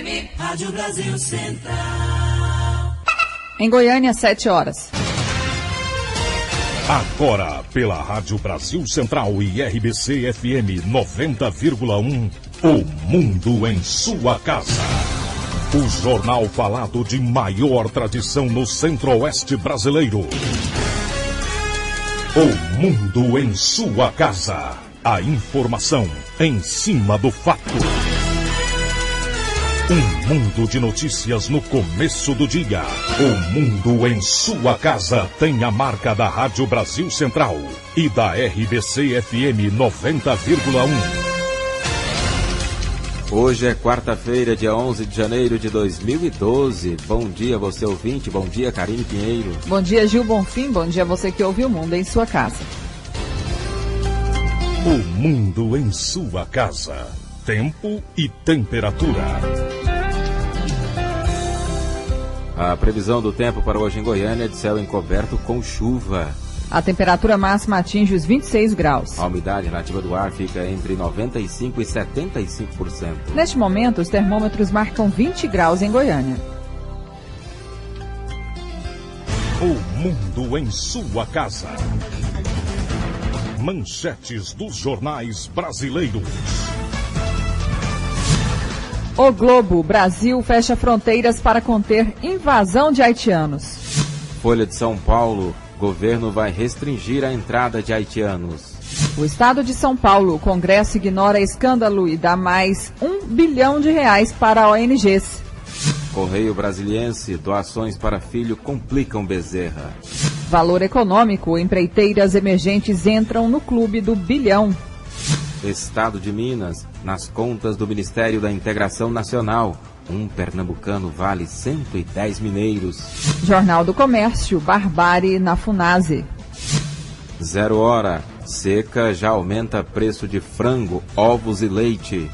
FM, Rádio Brasil Central. Em Goiânia, 7 horas. Agora, pela Rádio Brasil Central e RBC FM 90,1, o Mundo em sua casa. O jornal falado de maior tradição no Centro-Oeste brasileiro. O Mundo em sua casa. A informação em cima do fato. Um mundo de notícias no começo do dia. O Mundo em sua casa tem a marca da Rádio Brasil Central e da RBC FM 90,1. Hoje é quarta-feira, dia 11 de janeiro de 2012. Bom dia, você ouvinte. Bom dia, Karine Pinheiro. Bom dia, Gil Bonfim. Bom dia, você que ouve o Mundo em sua casa. O Mundo em sua casa. Tempo e temperatura. A previsão do tempo para hoje em Goiânia é de céu encoberto com chuva. A temperatura máxima atinge os 26 graus. A umidade relativa do ar fica entre 95% e 75%. Neste momento, os termômetros marcam 20 graus em Goiânia. O Mundo em sua casa. Manchetes dos jornais brasileiros. O Globo, Brasil fecha fronteiras para conter invasão de haitianos. Folha de São Paulo, governo vai restringir a entrada de haitianos. O estado de São Paulo, o Congresso ignora escândalo e dá mais R$1 bilhão para ONGs. Correio Brasiliense, doações para filho complicam Bezerra. Valor econômico, empreiteiras emergentes entram no clube do bilhão. Estado de Minas, nas contas do Ministério da Integração Nacional, um pernambucano vale 110 mineiros. Jornal do Comércio, barbárie na Funase. 0 hora, seca já aumenta preço de frango, ovos e leite.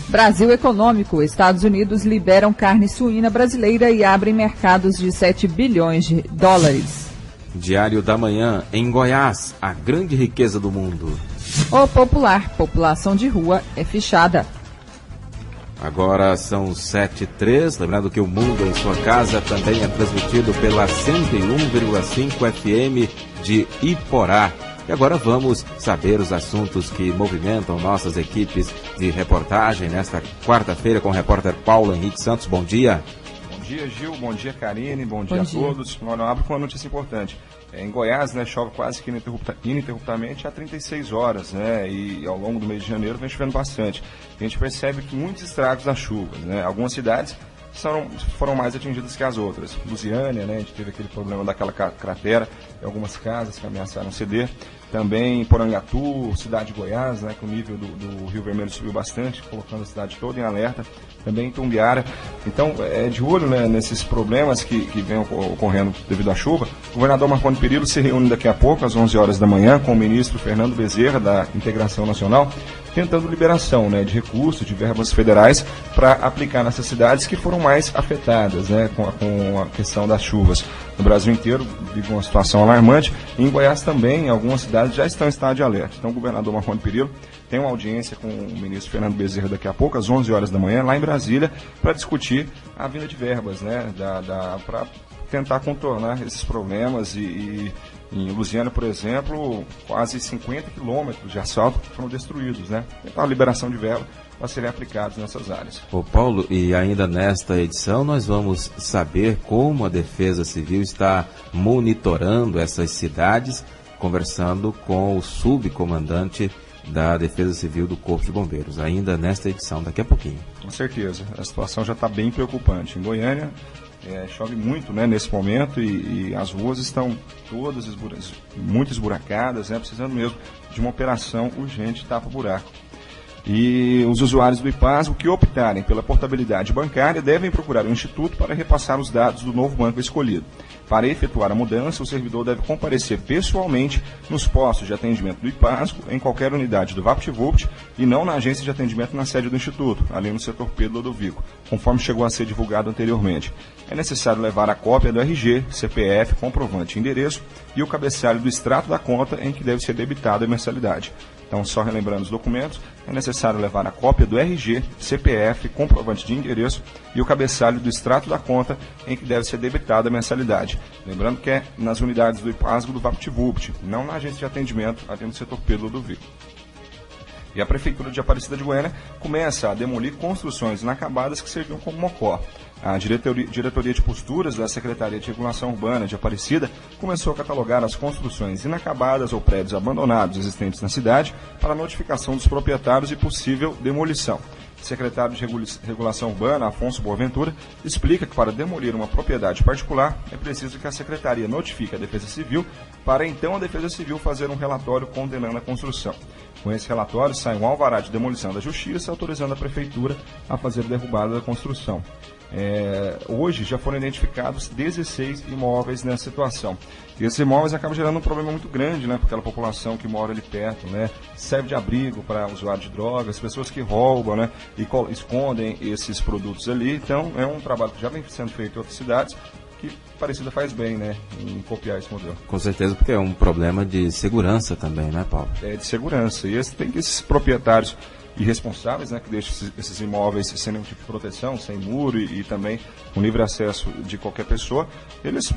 Brasil Econômico, Estados Unidos liberam carne suína brasileira e abrem mercados de 7 bilhões de dólares. Diário da Manhã, em Goiás, a grande riqueza do mundo. O Popular, população de rua é fichada. Agora são 7h03, lembrando que o Mundo em sua casa também é transmitido pela 101,5 FM de Iporá. E agora vamos saber os assuntos que movimentam nossas equipes de reportagem nesta quarta-feira com o repórter Paulo Henrique Santos. Bom dia. Bom dia, Gil. Bom dia, Karine. Bom dia a todos. Eu abro com uma notícia importante. Em Goiás, né, chove quase que ininterruptamente há 36 horas, né, e ao longo do mês de janeiro vem chovendo bastante. A gente percebe que muitos estragos das chuvas, né, algumas cidades foram mais atingidas que as outras. Lusiânia, né, a gente teve aquele problema daquela cratera, e algumas casas que ameaçaram ceder. Também Porangatu, cidade de Goiás, né, que o nível do Rio Vermelho subiu bastante, colocando a cidade toda em alerta. Também em Tumbiara. Então, de olho, né, nesses problemas que vêm ocorrendo devido à chuva. O governador Marconi Perillo se reúne daqui a pouco, às 11 horas da manhã, com o ministro Fernando Bezerra, da Integração Nacional, tentando liberação, né, de recursos, de verbas federais, para aplicar nessas cidades que foram mais afetadas, né, com a questão das chuvas. No Brasil inteiro vive uma situação alarmante. E em Goiás também, algumas cidades já estão em estado de alerta. Então, o governador Marconi Perillo tem uma audiência com o ministro Fernando Bezerra daqui a pouco, às 11 horas da manhã, lá em Brasília, para discutir a vinda de verbas, né, para tentar contornar esses problemas. E em Lusiânia, por exemplo, quase 50 quilômetros de asfalto foram destruídos, né? Então, a liberação de verba para serem aplicados nessas áreas. Ô Paulo, e ainda nesta edição nós vamos saber como a Defesa Civil está monitorando essas cidades, conversando com o subcomandante da Defesa Civil do Corpo de Bombeiros, ainda nesta edição, daqui a pouquinho. Com certeza, a situação já está bem preocupante. Em Goiânia, chove muito, né, nesse momento e as ruas estão todas muito esburacadas, né, precisando mesmo de uma operação urgente tapa-buraco. E os usuários do IPASGO que optarem pela portabilidade bancária devem procurar o Instituto para repassar os dados do novo banco escolhido. Para efetuar a mudança, o servidor deve comparecer pessoalmente nos postos de atendimento do IPASGO, em qualquer unidade do VaptVupt e não na agência de atendimento na sede do Instituto, ali no setor Pedro Lodovico, conforme chegou a ser divulgado anteriormente. É necessário levar a cópia do RG, CPF, comprovante e endereço e o cabeçalho do extrato da conta em que deve ser debitada a mensalidade. Então, só relembrando os documentos, é necessário levar a cópia do RG, CPF, comprovante de endereço e o cabeçalho do extrato da conta em que deve ser debitada a mensalidade. Lembrando que é nas unidades do IPASGO do VaptVupt, não na agência de atendimento, atendendo o setor pelo do veículo. E a Prefeitura de Aparecida de Goiânia começa a demolir construções inacabadas que serviam como mocó. A diretoria de posturas da Secretaria de Regulação Urbana de Aparecida começou a catalogar as construções inacabadas ou prédios abandonados existentes na cidade para notificação dos proprietários e possível demolição. O secretário de Regulação Urbana, Afonso Boaventura, explica que para demolir uma propriedade particular é preciso que a Secretaria notifique a Defesa Civil para então a Defesa Civil fazer um relatório condenando a construção. Com esse relatório sai um alvará de demolição da Justiça autorizando a Prefeitura a fazer a derrubada da construção. Hoje já foram identificados 16 imóveis nessa situação. E esses imóveis acabam gerando um problema muito grande, né, para aquela população que mora ali perto, né, serve de abrigo para usuários de drogas, pessoas que roubam, né, e escondem esses produtos ali. Então é um trabalho que já vem sendo feito em outras cidades, que Aparecida faz bem, né, em copiar esse modelo. Com certeza, porque é um problema de segurança também, né, Paulo? É de segurança. E tem que esses proprietários irresponsáveis, né, que deixam esses imóveis sem nenhum tipo de proteção, sem muro e também com livre acesso de qualquer pessoa, eles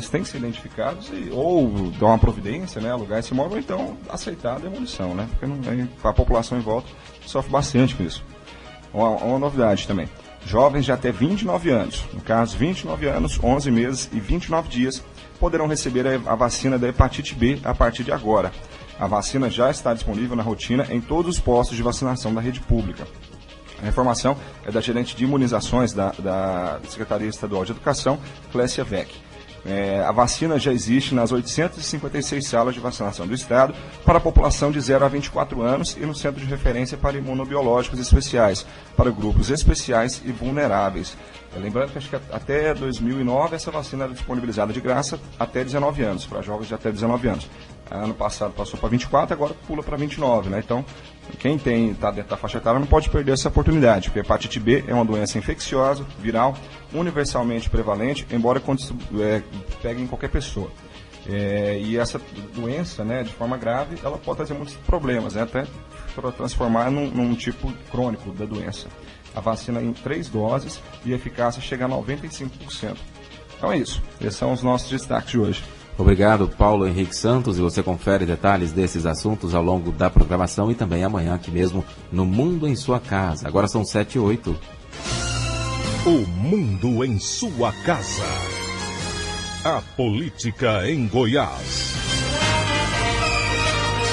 têm que ser identificados ou dar uma providência, né, alugar esse imóvel, ou então aceitar a demolição, né, porque a população em volta sofre bastante com isso. Uma novidade também. Jovens de até 29 anos, no caso 29 anos, 11 meses e 29 dias, poderão receber a vacina da hepatite B a partir de agora. A vacina já está disponível na rotina em todos os postos de vacinação da rede pública. A informação é da gerente de imunizações da Secretaria Estadual de Educação, Clécia Vec. A vacina já existe nas 856 salas de vacinação do Estado para a população de 0 a 24 anos e no Centro de Referência para Imunobiológicos Especiais, para grupos especiais e vulneráveis. Lembrando que acho que até 2009 essa vacina era disponibilizada de graça até 19 anos, para jovens de até 19 anos. Ano passado passou para 24, agora pula para 29, né? Então, quem está dentro da faixa etária não pode perder essa oportunidade, porque a hepatite B é uma doença infecciosa, viral, universalmente prevalente, embora pegue em qualquer pessoa. E essa doença, né, de forma grave, ela pode trazer muitos problemas, né, até para transformar num tipo crônico da doença. A vacina em 3 doses e a eficácia chega a 95%. Então é isso. Esses são os nossos destaques de hoje. Obrigado, Paulo Henrique Santos, e você confere detalhes desses assuntos ao longo da programação e também amanhã aqui mesmo no Mundo em Sua Casa. Agora são 7h08. O Mundo em Sua Casa. A política em Goiás.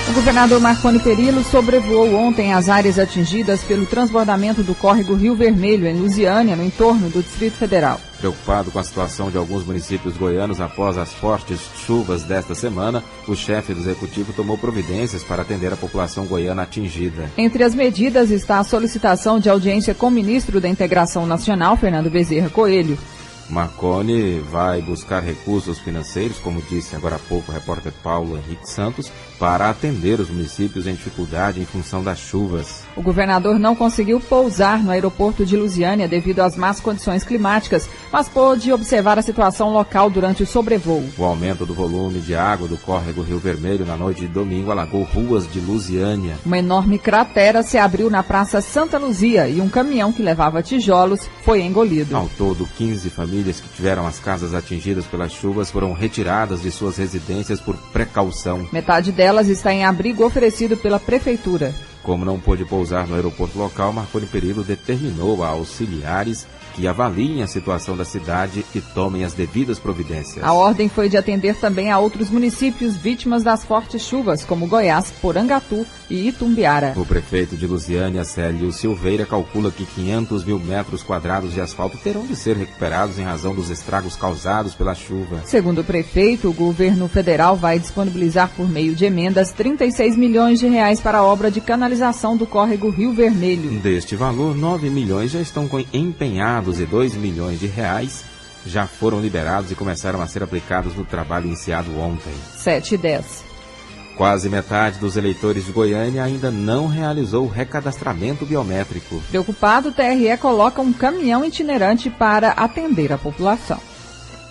O governador Marconi Perillo sobrevoou ontem as áreas atingidas pelo transbordamento do córrego Rio Vermelho, em Lusiânia, no entorno do Distrito Federal. Preocupado com a situação de alguns municípios goianos após as fortes chuvas desta semana, o chefe do executivo tomou providências para atender a população goiana atingida. Entre as medidas está a solicitação de audiência com o ministro da Integração Nacional, Fernando Bezerra Coelho. Marconi vai buscar recursos financeiros, como disse agora há pouco o repórter Paulo Henrique Santos, para atender os municípios em dificuldade em função das chuvas. O governador não conseguiu pousar no aeroporto de Lusiânia devido às más condições climáticas, mas pôde observar a situação local durante o sobrevoo. O aumento do volume de água do córrego Rio Vermelho na noite de domingo alagou ruas de Lusiânia. Uma enorme cratera se abriu na Praça Santa Luzia e um caminhão que levava tijolos foi engolido. Ao todo, 15 famílias que tiveram as casas atingidas pelas chuvas foram retiradas de suas residências por precaução. Metade delas está em abrigo oferecido pela Prefeitura. Como não pôde pousar no aeroporto local, Marconi Perillo determinou a auxiliares que avaliem a situação da cidade e tomem as devidas providências. A ordem foi de atender também a outros municípios vítimas das fortes chuvas, como Goiás, Porangatu e Itumbiara. O prefeito de Lusiânia, Célio Silveira, calcula que 500 mil metros quadrados de asfalto terão de ser recuperados em razão dos estragos causados pela chuva. Segundo o prefeito, o governo federal vai disponibilizar por meio de emendas 36 milhões de reais para a obra de canalização do córrego Rio Vermelho. Deste valor, 9 milhões já estão empenhados e 2 milhões de reais já foram liberados e começaram a ser aplicados no trabalho iniciado ontem. 7h10. Quase metade dos eleitores de Goiânia ainda não realizou o recadastramento biométrico. Preocupado, o TRE coloca um caminhão itinerante para atender a população.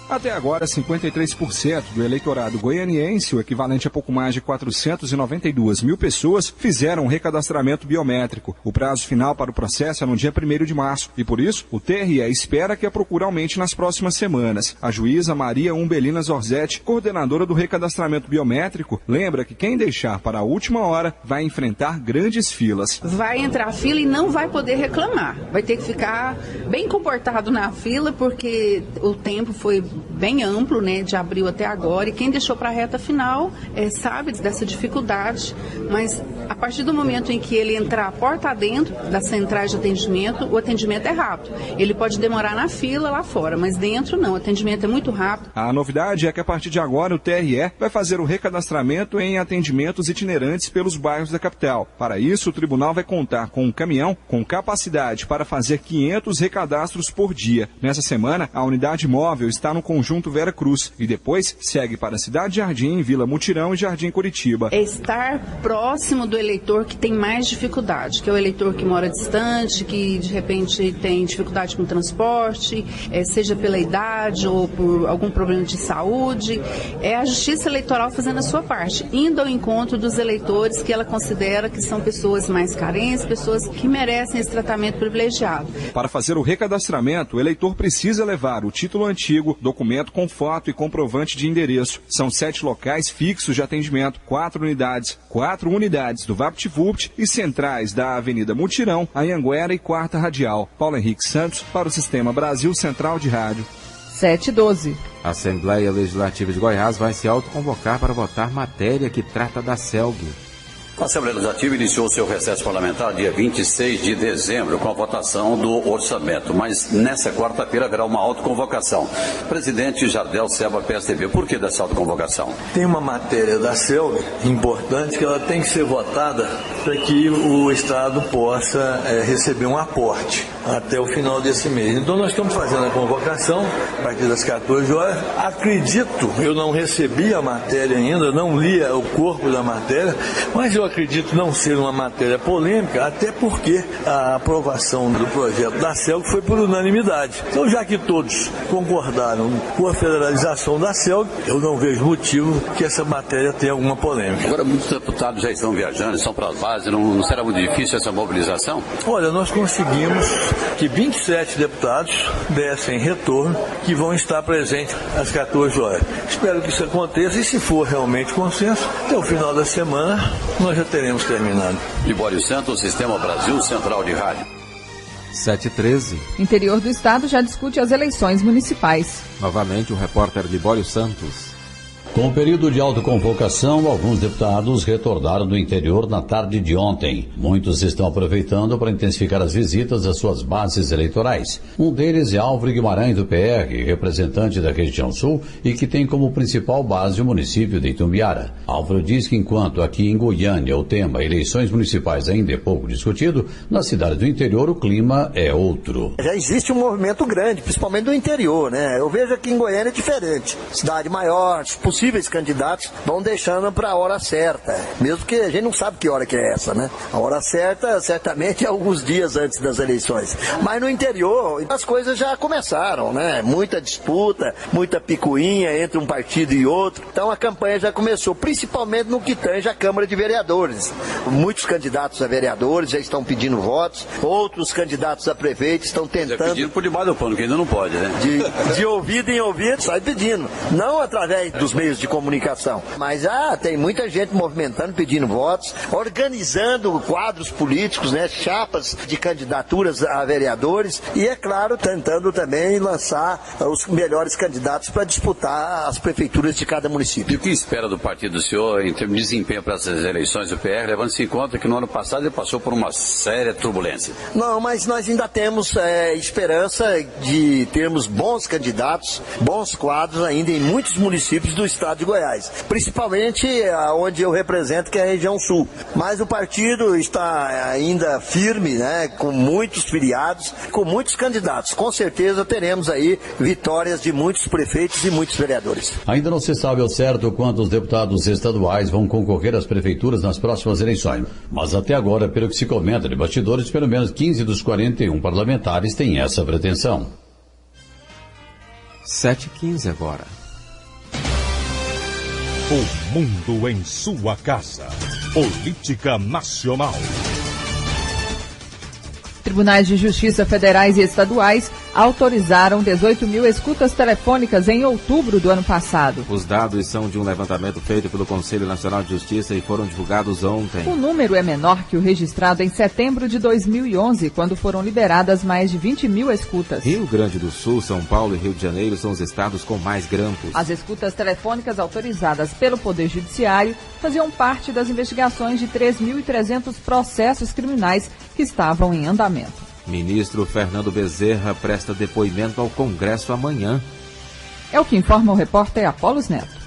Até agora, 53% do eleitorado goianiense, o equivalente a pouco mais de 492 mil pessoas, fizeram um recadastramento biométrico. O prazo final para o processo é no dia 1º de março e, por isso, o TRE espera que a procura aumente nas próximas semanas. A juíza Maria Umbelina Zorzetti, coordenadora do recadastramento biométrico, lembra que quem deixar para a última hora vai enfrentar grandes filas. Vai entrar a fila e não vai poder reclamar. Vai ter que ficar bem comportado na fila, porque o tempo foi bem amplo, né, de abril até agora, e quem deixou para a reta final sabe dessa dificuldade, mas a partir do momento em que ele entrar a porta adentro das centrais de atendimento, o atendimento é rápido. Ele pode demorar na fila lá fora, mas dentro não, o atendimento é muito rápido. A novidade é que a partir de agora o TRE vai fazer o recadastramento em atendimentos itinerantes pelos bairros da capital. Para isso, o tribunal vai contar com um caminhão com capacidade para fazer 500 recadastros por dia. Nessa semana, a unidade móvel está no conjunto Vera Cruz e depois segue para Cidade Jardim, Vila Mutirão e Jardim Curitiba. É estar próximo do eleitor que tem mais dificuldade, que é o eleitor que mora distante, que de repente tem dificuldade com o transporte, seja pela idade ou por algum problema de saúde. É a Justiça Eleitoral fazendo a sua parte, indo ao encontro dos eleitores que ela considera que são pessoas mais carentes, pessoas que merecem esse tratamento privilegiado. Para fazer o recadastramento, o eleitor precisa levar o título antigo, documento com foto e comprovante de endereço. São 7 locais fixos de atendimento, 4 unidades do VaptVupt e centrais da Avenida Mutirão, Anhanguera e Quarta Radial. Paulo Henrique Santos para o Sistema Brasil Central de Rádio. 7:12. A Assembleia Legislativa de Goiás vai se autoconvocar para votar matéria que trata da CELG. A Assembleia Legislativa iniciou seu recesso parlamentar dia 26 de dezembro com a votação do orçamento, mas nessa quarta-feira haverá uma autoconvocação. Presidente Jardel Seba, PSDB, por que dessa autoconvocação? Tem uma matéria da CELG importante que ela tem que ser votada para que o Estado possa receber um aporte até o final desse mês. Então nós estamos fazendo a convocação a partir das 14 horas. Acredito, eu não recebi a matéria ainda, não li o corpo da matéria, mas eu acredito não ser uma matéria polêmica, até porque a aprovação do projeto da CELG foi por unanimidade. Então, já que todos concordaram com a federalização da CELG, eu não vejo motivo que essa matéria tenha alguma polêmica. Agora, muitos deputados já estão viajando, estão para as bases, não será muito difícil essa mobilização? Olha, nós conseguimos que 27 deputados dessem retorno, que vão estar presentes às 14 horas. Espero que isso aconteça e, se for realmente consenso, até o final da semana nós já teremos terminado. Libório Santos, Sistema Brasil Central de Rádio. 7:13. Interior do estado já discute as eleições municipais. Novamente o repórter Libório Santos. Com o período de autoconvocação, alguns deputados retornaram do interior na tarde de ontem. Muitos estão aproveitando para intensificar as visitas às suas bases eleitorais. Um deles é Álvaro Guimarães, do PR, representante da região sul e que tem como principal base o município de Itumbiara. Álvaro diz que enquanto aqui em Goiânia o tema eleições municipais ainda é pouco discutido, na cidade do interior o clima é outro. Já existe um movimento grande, principalmente do interior, né? Eu vejo aqui em Goiânia possíveis. Cidade maior, possíveis candidatos vão deixando para a hora certa, mesmo que a gente não sabe que hora que é essa, né? A hora certa, certamente, é alguns dias antes das eleições. Mas no interior, as coisas já começaram, né? Muita disputa, muita picuinha entre um partido e outro. Então a campanha já começou, principalmente no que tange a Câmara de Vereadores. Muitos candidatos a vereadores já estão pedindo votos, outros candidatos a prefeito estão tentando... pedindo por debaixo do pano, que ainda não pode, né? De ouvido em ouvido, sai pedindo. Não através dos meios de comunicação, mas tem muita gente movimentando, pedindo votos, organizando quadros políticos, né, chapas de candidaturas a vereadores e, é claro, tentando também lançar os melhores candidatos para disputar as prefeituras de cada município. E o que espera do partido do senhor em termos de desempenho para essas eleições do PR, levando-se em conta que no ano passado ele passou por uma séria turbulência? Não, mas nós ainda temos esperança de termos bons candidatos, bons quadros ainda em muitos municípios do estado de Goiás, principalmente onde eu represento, que é a região sul. Mas o partido está ainda firme, né, com muitos filiados, com muitos candidatos. Com certeza teremos aí vitórias de muitos prefeitos e muitos vereadores. Ainda não se sabe ao certo quantos deputados estaduais vão concorrer às prefeituras nas próximas eleições, mas até agora, pelo que se comenta de bastidores, pelo menos 15 dos 41 parlamentares têm essa pretensão. 7h15 agora. O mundo em sua casa. Política nacional. Tribunais de Justiça federais e estaduais autorizaram 18 mil escutas telefônicas em outubro do ano passado. Os dados são de um levantamento feito pelo Conselho Nacional de Justiça e foram divulgados ontem. O número é menor que o registrado em setembro de 2011, quando foram liberadas mais de 20 mil escutas. Rio Grande do Sul, São Paulo e Rio de Janeiro são os estados com mais grampos. As escutas telefônicas autorizadas pelo Poder Judiciário faziam parte das investigações de 3.300 processos criminais que estavam em andamento. Ministro Fernando Bezerra presta depoimento ao Congresso amanhã. É o que informa o repórter Apolos Neto.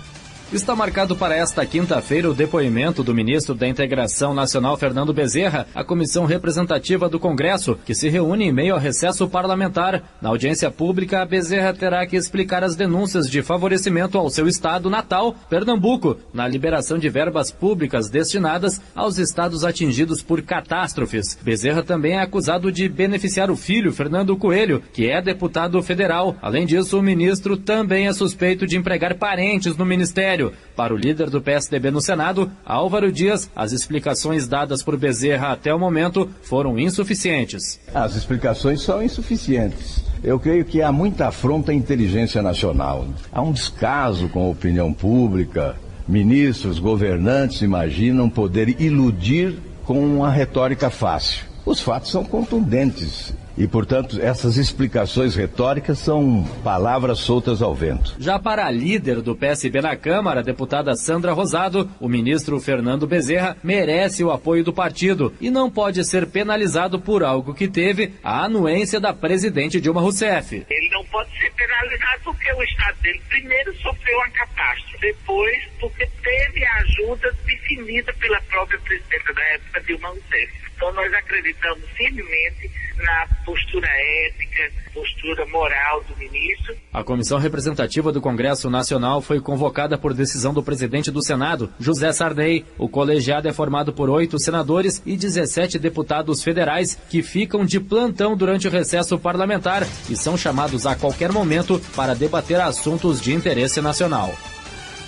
Está marcado para esta quinta-feira o depoimento do ministro da Integração Nacional, Fernando Bezerra, à Comissão Representativa do Congresso, que se reúne em meio ao recesso parlamentar. Na audiência pública, Bezerra terá que explicar as denúncias de favorecimento ao seu estado natal, Pernambuco, na liberação de verbas públicas destinadas aos estados atingidos por catástrofes. Bezerra também é acusado de beneficiar o filho, Fernando Coelho, que é deputado federal. Além disso, o ministro também é suspeito de empregar parentes no ministério. Para o líder do PSDB no Senado, Álvaro Dias, as explicações dadas por Bezerra até o momento foram insuficientes. As explicações são insuficientes. Eu creio que há muita afronta à inteligência nacional. Há um descaso com a opinião pública. Ministros, governantes imaginam poder iludir com uma retórica fácil. Os fatos são contundentes. E, portanto, essas explicações retóricas são palavras soltas ao vento. Já para a líder do PSB na Câmara, a deputada Sandra Rosado, o ministro Fernando Bezerra merece o apoio do partido e não pode ser penalizado por algo que teve a anuência da presidente Dilma Rousseff. Ele não pode ser penalizado porque o estado dele primeiro sofreu uma catástrofe, depois porque teve a ajuda definida pela própria presidenta da época, Dilma Rousseff. Então nós acreditamos firmemente na postura ética, postura moral do ministro. A Comissão Representativa do Congresso Nacional foi convocada por decisão do presidente do Senado, José Sarney. O colegiado é formado por 8 senadores e 17 deputados federais que ficam de plantão durante o recesso parlamentar e são chamados a qualquer momento para debater assuntos de interesse nacional.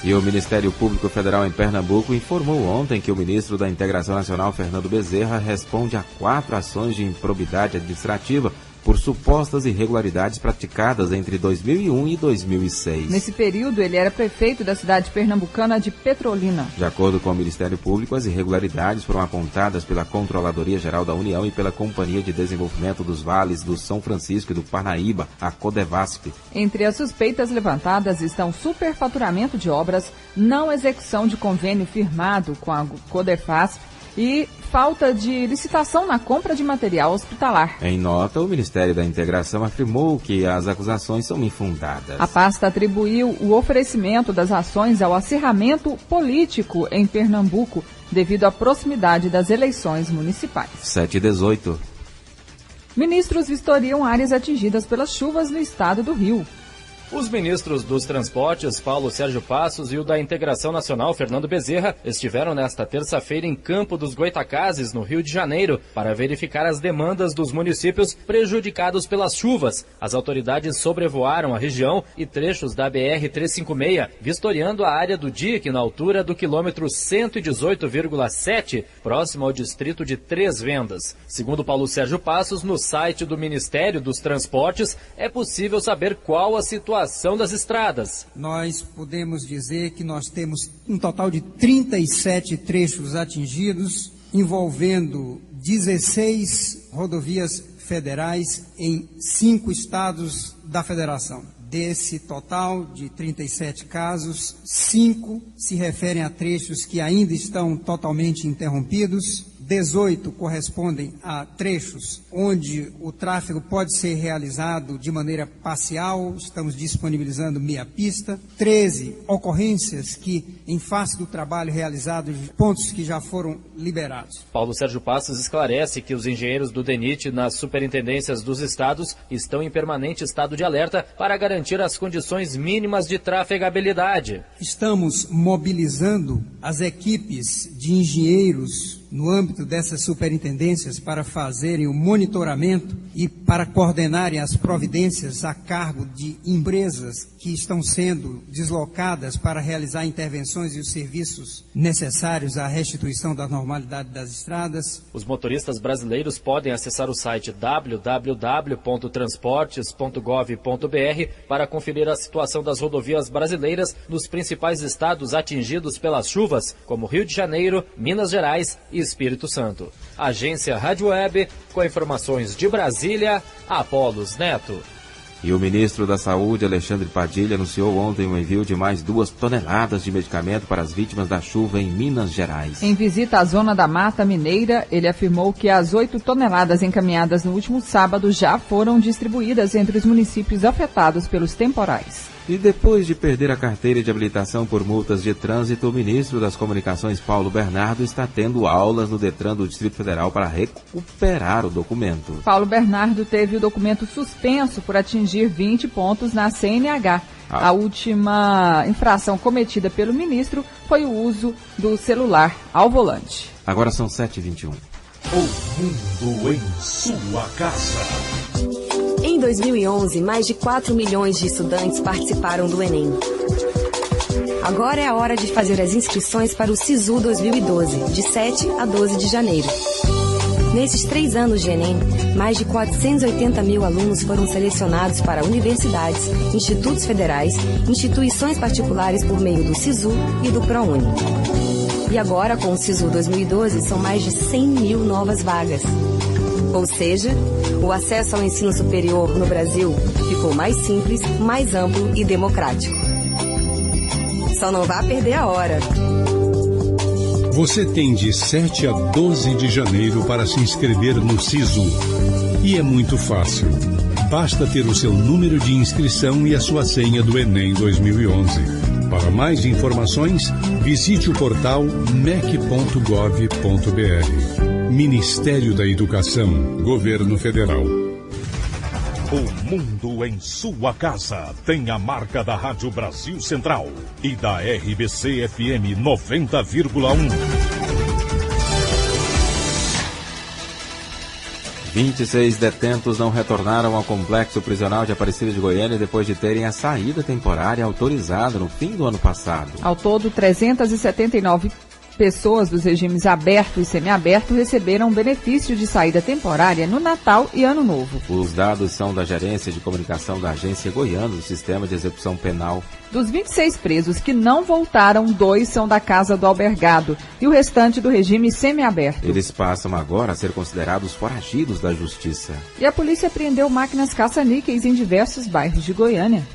E o Ministério Público Federal em Pernambuco informou ontem que o ministro da Integração Nacional, Fernando Bezerra, responde a 4 ações de improbidade administrativa por supostas irregularidades praticadas entre 2001 e 2006. Nesse período, ele era prefeito da cidade pernambucana de Petrolina. De acordo com o Ministério Público, as irregularidades foram apontadas pela Controladoria Geral da União e pela Companhia de Desenvolvimento dos Vales do São Francisco e do Parnaíba, a Codevasp. Entre as suspeitas levantadas estão superfaturamento de obras, não execução de convênio firmado com a Codevasp e falta de licitação na compra de material hospitalar. Em nota, o Ministério da Integração afirmou que as acusações são infundadas. A pasta atribuiu o oferecimento das ações ao acirramento político em Pernambuco, devido à proximidade das eleições municipais. 7h18. Ministros vistoriam áreas atingidas pelas chuvas no estado do Rio. Os ministros dos Transportes, Paulo Sérgio Passos, e o da Integração Nacional, Fernando Bezerra, estiveram nesta terça-feira em Campo dos Goitacazes, no Rio de Janeiro, para verificar as demandas dos municípios prejudicados pelas chuvas. As autoridades sobrevoaram a região e trechos da BR-356, vistoriando a área do DIC na altura do quilômetro 118,7, próximo ao distrito de Três Vendas. Segundo Paulo Sérgio Passos, no site do Ministério dos Transportes, é possível saber qual a situação das estradas. Nós podemos dizer que nós temos um total de 37 trechos atingidos, envolvendo 16 rodovias federais em 5 estados da federação. Desse total de 37 casos, 5 se referem a trechos que ainda estão totalmente interrompidos, 18 correspondem a trechos onde o tráfego pode ser realizado de maneira parcial, estamos disponibilizando meia pista, 13 ocorrências que, em face do trabalho realizado, pontos que já foram liberados. Paulo Sérgio Passos esclarece que os engenheiros do DENIT nas superintendências dos estados estão em permanente estado de alerta para garantir as condições mínimas de trafegabilidade. Estamos mobilizando as equipes de engenheiros no âmbito dessas superintendências para fazerem o monitoramento e para coordenarem as providências a cargo de empresas que estão sendo deslocadas para realizar intervenções e os serviços necessários à restituição da normalidade das estradas. Os motoristas brasileiros podem acessar o site www.transportes.gov.br para conferir a situação das rodovias brasileiras nos principais estados atingidos pelas chuvas, como Rio de Janeiro, Minas Gerais e Espírito Santo. Agência Rádio Web, com informações de Brasília, Apolos Neto. E o ministro da Saúde, Alexandre Padilha, anunciou ontem o envio de mais 2 toneladas de medicamento para as vítimas da chuva em Minas Gerais. Em visita à zona da Mata Mineira, ele afirmou que as 8 toneladas encaminhadas no último sábado já foram distribuídas entre os municípios afetados pelos temporais. E depois de perder a carteira de habilitação por multas de trânsito, o ministro das Comunicações, Paulo Bernardo, está tendo aulas no Detran do Distrito Federal para recuperar o documento. Paulo Bernardo teve o documento suspenso por atingir 20 pontos na CNH. A última infração cometida pelo ministro foi o uso do celular ao volante. Agora são 7h21. O mundo em sua casa. Em 2011, mais de 4 milhões de estudantes participaram do Enem. Agora é a hora de fazer as inscrições para o SISU 2012, de 7 a 12 de janeiro. Nesses 3 anos de Enem, mais de 480 mil alunos foram selecionados para universidades, institutos federais, instituições particulares por meio do SISU e do ProUni. E agora, com o SISU 2012, são mais de 100 mil novas vagas. Ou seja, o acesso ao ensino superior no Brasil ficou mais simples, mais amplo e democrático. Só não vá perder a hora. Você tem de 7 a 12 de janeiro para se inscrever no SISU. E é muito fácil. Basta ter o seu número de inscrição e a sua senha do Enem 2011. Para mais informações, visite o portal mec.gov.br. Ministério da Educação, Governo Federal. O mundo em sua casa tem a marca da Rádio Brasil Central e da RBC FM 90,1. 26 detentos não retornaram ao complexo prisional de Aparecida de Goiânia depois de terem a saída temporária autorizada no fim do ano passado. Ao todo, 379 pessoas dos regimes aberto e semiaberto receberam benefício de saída temporária no Natal e Ano Novo. Os dados são da Gerência de Comunicação da Agência Goiana do Sistema de Execução Penal. Dos 26 presos que não voltaram, 2 são da Casa do Albergado e o restante do regime semiaberto. Eles passam agora a ser considerados foragidos da Justiça. E a polícia apreendeu máquinas caça-níqueis em diversos bairros de Goiânia.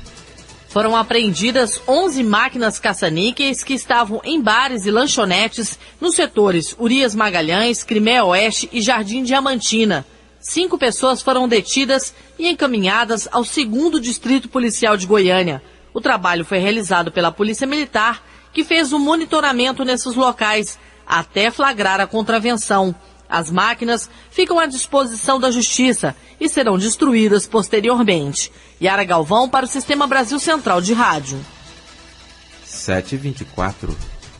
Foram apreendidas 11 máquinas caça-níqueis que estavam em bares e lanchonetes nos setores Urias Magalhães, Crimea Oeste e Jardim Diamantina. 5 pessoas foram detidas e encaminhadas ao 2º Distrito Policial de Goiânia. O trabalho foi realizado pela Polícia Militar, que fez o monitoramento nesses locais, até flagrar a contravenção. As máquinas ficam à disposição da Justiça e serão destruídas posteriormente. Yara Galvão para o Sistema Brasil Central de Rádio. 7h24.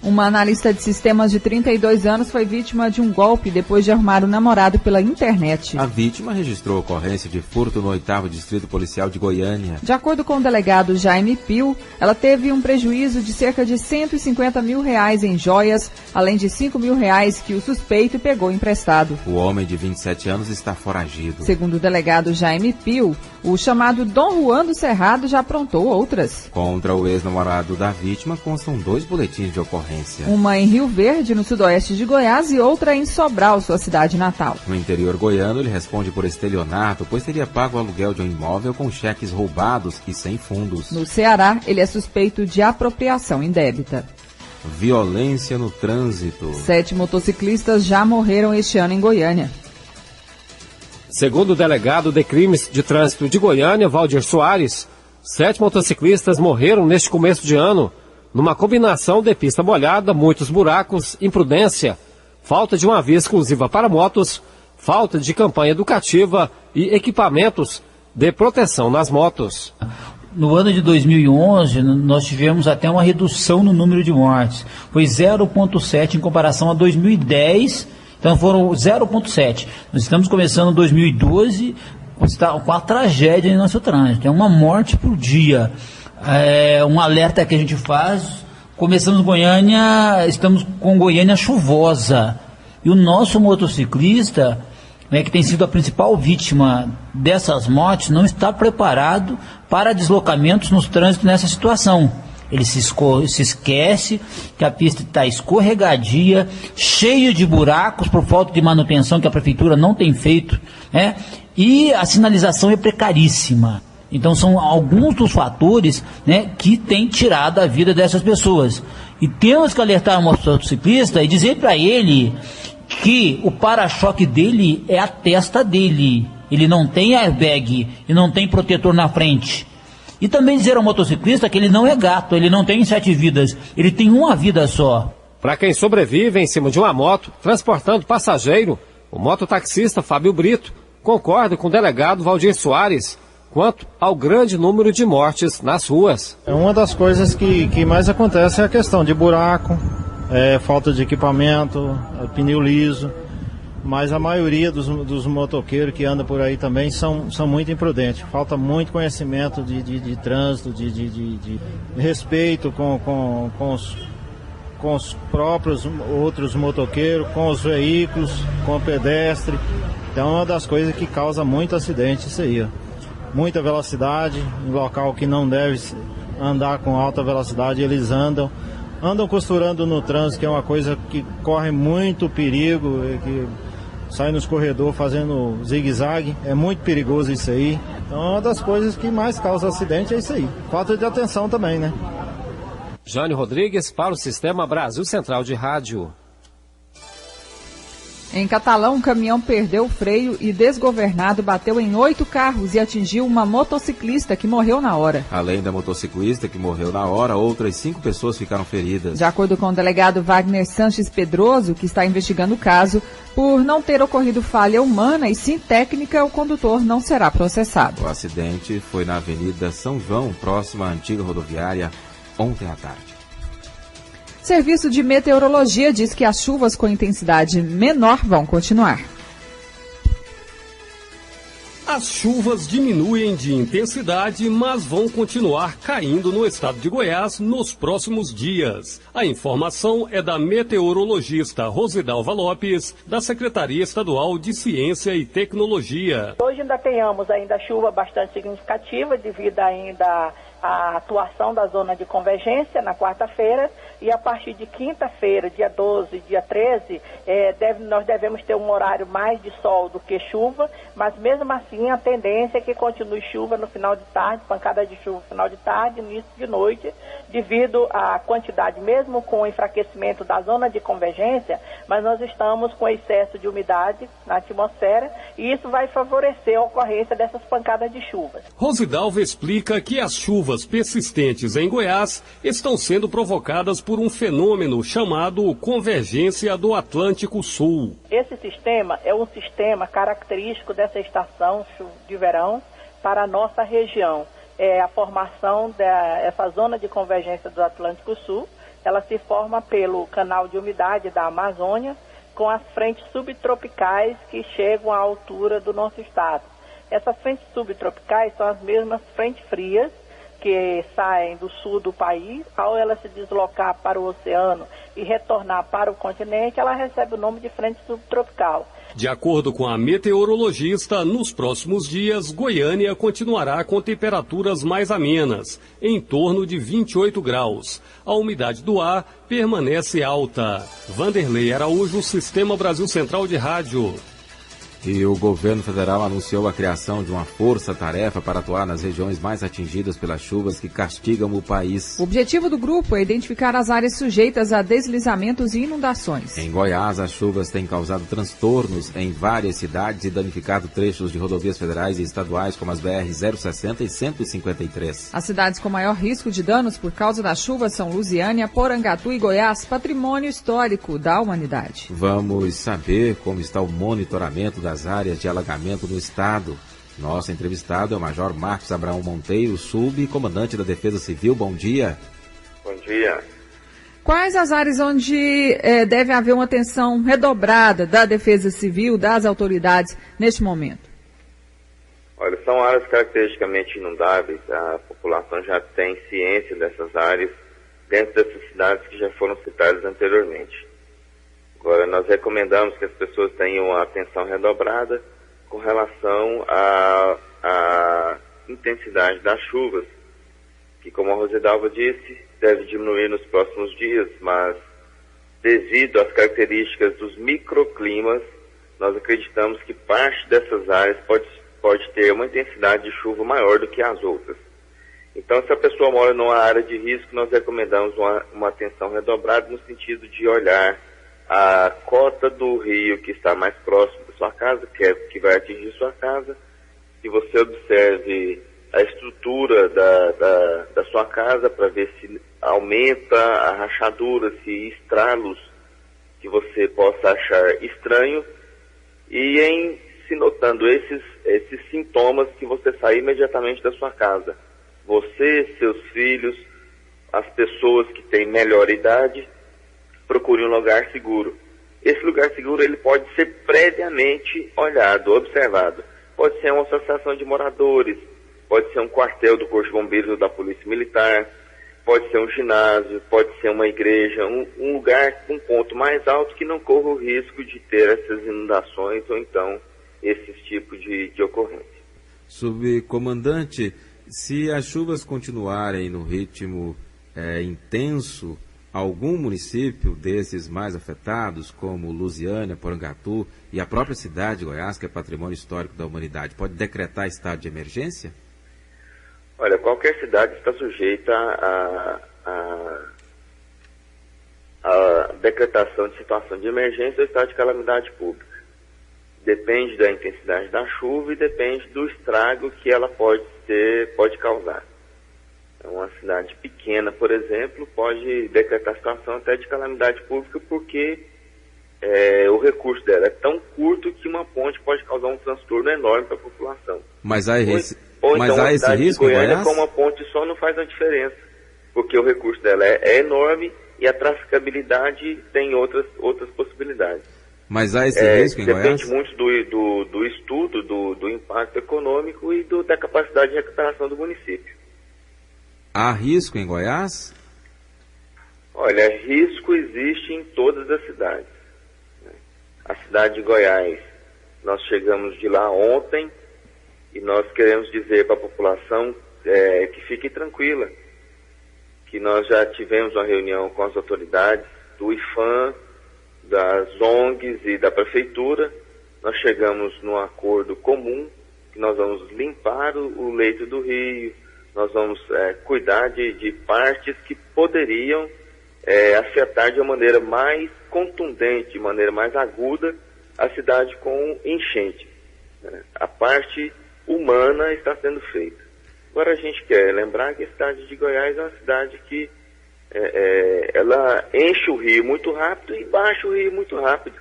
Uma analista de sistemas de 32 anos foi vítima de um golpe depois de arrumar o namorado pela internet. A vítima registrou ocorrência de furto no 8º Distrito Policial de Goiânia. De acordo com o delegado Jaime Pio, ela teve um prejuízo de cerca de R$150 mil em joias, além de R$5 mil que o suspeito pegou emprestado. O homem de 27 anos está foragido. Segundo o delegado Jaime Pio, o chamado Dom Juan do Cerrado já aprontou outras. Contra o ex-namorado da vítima constam 2 boletins de ocorrência. Uma em Rio Verde, no sudoeste de Goiás, e outra em Sobral, sua cidade natal. No interior goiano, ele responde por estelionato, pois teria pago o aluguel de um imóvel com cheques roubados e sem fundos. No Ceará, ele é suspeito de apropriação indébita. Violência no trânsito. 7 motociclistas já morreram este ano em Goiânia. Segundo o delegado de crimes de trânsito de Goiânia, Valdir Soares, 7 motociclistas morreram neste começo de ano, numa combinação de pista molhada, muitos buracos, imprudência, falta de uma via exclusiva para motos, falta de campanha educativa e equipamentos de proteção nas motos. No ano de 2011, nós tivemos até uma redução no número de mortes. Foi 0,7 em comparação a 2010 Então foram 0,7. Nós estamos começando 2012 com a tragédia em nosso trânsito. É uma morte por dia. Um alerta que a gente faz. Começamos Goiânia, estamos com Goiânia chuvosa. E o nosso motociclista, que tem sido a principal vítima dessas mortes, não está preparado para deslocamentos nos trânsitos nessa situação. Ele se esquece que a pista está escorregadia, cheia de buracos por falta de manutenção que a prefeitura não tem feito, e a sinalização é precaríssima. Então são alguns dos fatores, que têm tirado a vida dessas pessoas. E temos que alertar o motociclista e dizer para ele que o para-choque dele é a testa dele. Ele não tem airbag e não tem protetor na frente. E também dizer ao motociclista que ele não é gato, ele não tem 7 vidas, ele tem uma vida só. Para quem sobrevive em cima de uma moto, transportando passageiro, o mototaxista Fábio Brito concorda com o delegado Valdir Soares quanto ao grande número de mortes nas ruas. Uma das coisas que mais acontece é a questão de buraco, falta de equipamento, pneu liso. Mas a maioria dos motoqueiros que andam por aí também são muito imprudentes. Falta muito conhecimento de trânsito, de respeito com os próprios outros motoqueiros, com os veículos, com o pedestre. Então é uma das coisas que causa muito acidente isso aí. Muita velocidade, em local que não deve andar com alta velocidade, eles andam costurando no trânsito, que é uma coisa que corre muito perigo, que sai nos corredores fazendo zigue-zague, é muito perigoso isso aí. Então uma das coisas que mais causa acidente é isso aí. Falta de atenção também, né? Jânio Rodrigues para o Sistema Brasil Central de Rádio. Em Catalão, um caminhão perdeu o freio e, desgovernado, bateu em 8 carros e atingiu uma motociclista que morreu na hora. Além da motociclista que morreu na hora, outras 5 pessoas ficaram feridas. De acordo com o delegado Wagner Sanches Pedroso, que está investigando o caso, por não ter ocorrido falha humana e sim técnica, o condutor não será processado. O acidente foi na Avenida São João, próxima à antiga rodoviária, ontem à tarde. Serviço de Meteorologia diz que as chuvas com intensidade menor vão continuar. As chuvas diminuem de intensidade, mas vão continuar caindo no estado de Goiás nos próximos dias. A informação é da meteorologista Rosidalva Lopes, da Secretaria Estadual de Ciência e Tecnologia. Hoje ainda tenhamos chuva bastante significativa devido ainda à atuação da zona de convergência na quarta-feira, e a partir de quinta-feira, dia 12, dia 13, nós devemos ter um horário mais de sol do que chuva, mas mesmo assim a tendência é que continue chuva no final de tarde, pancada de chuva no final de tarde, início de noite, devido à quantidade, mesmo com o enfraquecimento da zona de convergência, mas nós estamos com excesso de umidade na atmosfera e isso vai favorecer a ocorrência dessas pancadas de chuvas. Rosidalva explica que as chuvas persistentes em Goiás estão sendo provocadas por um fenômeno chamado Convergência do Atlântico Sul. Esse sistema é um sistema característico dessa estação de verão para a nossa região. A formação dessa zona de convergência do Atlântico Sul, ela se forma pelo canal de umidade da Amazônia com as frentes subtropicais que chegam à altura do nosso estado. Essas frentes subtropicais são as mesmas frentes frias que saem do sul do país. Ao ela se deslocar para o oceano e retornar para o continente, ela recebe o nome de frente subtropical. De acordo com a meteorologista, nos próximos dias, Goiânia continuará com temperaturas mais amenas, em torno de 28 graus. A umidade do ar permanece alta. Vanderlei Araújo, Sistema Brasil Central de Rádio. E o governo federal anunciou a criação de uma força-tarefa para atuar nas regiões mais atingidas pelas chuvas que castigam o país. O objetivo do grupo é identificar as áreas sujeitas a deslizamentos e inundações. Em Goiás, as chuvas têm causado transtornos em várias cidades e danificado trechos de rodovias federais e estaduais, como as BR-060 e 153. As cidades com maior risco de danos por causa das chuvas são Lusiânia, Porangatu e Goiás, patrimônio histórico da humanidade. Vamos saber como está o monitoramento das áreas de alagamento no estado. Nosso entrevistado é o Major Marcos Abraão Monteiro, subcomandante da Defesa Civil. Bom dia. Bom dia. Quais as áreas onde deve haver uma atenção redobrada da Defesa Civil, das autoridades, neste momento? Olha, são áreas caracteristicamente inundáveis. A população já tem ciência dessas áreas dentro dessas cidades que já foram citadas anteriormente. Agora, nós recomendamos que as pessoas tenham uma atenção redobrada com relação à intensidade das chuvas, que, como a Rosedalva disse, deve diminuir nos próximos dias, mas devido às características dos microclimas, nós acreditamos que parte dessas áreas pode ter uma intensidade de chuva maior do que as outras. Então, se a pessoa mora numa área de risco, nós recomendamos uma atenção redobrada no sentido de olhar a cota do rio que está mais próximo da sua casa, que vai atingir sua casa, que você observe a estrutura da sua casa para ver se aumenta a rachadura, se estralos que você possa achar estranho, e se notando esses sintomas, que você sair imediatamente da sua casa. Você, seus filhos, as pessoas que têm melhor idade, procure um lugar seguro. Esse lugar seguro ele pode ser previamente olhado, observado. Pode ser uma associação de moradores, pode ser um quartel do Corpo de Bombeiros ou da Polícia Militar, pode ser um ginásio, pode ser uma igreja, um lugar com um ponto mais alto que não corra o risco de ter essas inundações ou então esses tipos de ocorrência. Subcomandante, se as chuvas continuarem no ritmo intenso, algum município desses mais afetados, como Lusiânia, Porangatu e a própria cidade de Goiás, que é patrimônio histórico da humanidade, pode decretar estado de emergência? Olha, qualquer cidade está sujeita à decretação de situação de emergência ou estado de calamidade pública. Depende da intensidade da chuva e depende do estrago que ela pode causar. Uma cidade pequena, por exemplo, pode decretar situação até de calamidade pública porque o recurso dela é tão curto que uma ponte pode causar um transtorno enorme para a população. Mas há esse De risco, Goiânia, com uma ponte só não faz a diferença, porque o recurso dela é enorme e a traficabilidade tem outras possibilidades. Mas há esse risco em Goiás? Depende muito do estudo, do impacto econômico e da capacidade de recuperação do município. Há risco em Goiás? Olha, risco existe em todas as cidades. A cidade de Goiás, nós chegamos de lá ontem e nós queremos dizer para a população que fique tranquila, que nós já tivemos uma reunião com as autoridades do IFAM, das ONGs e da Prefeitura. Nós chegamos num acordo comum que nós vamos limpar o leito do rio, nós vamos cuidar de partes que poderiam afetar de uma maneira mais contundente, de maneira mais aguda, a cidade com enchente. A parte humana está sendo feita. Agora a gente quer lembrar que a cidade de Goiás é uma cidade que ela enche o rio muito rápido e baixa o rio muito rápido.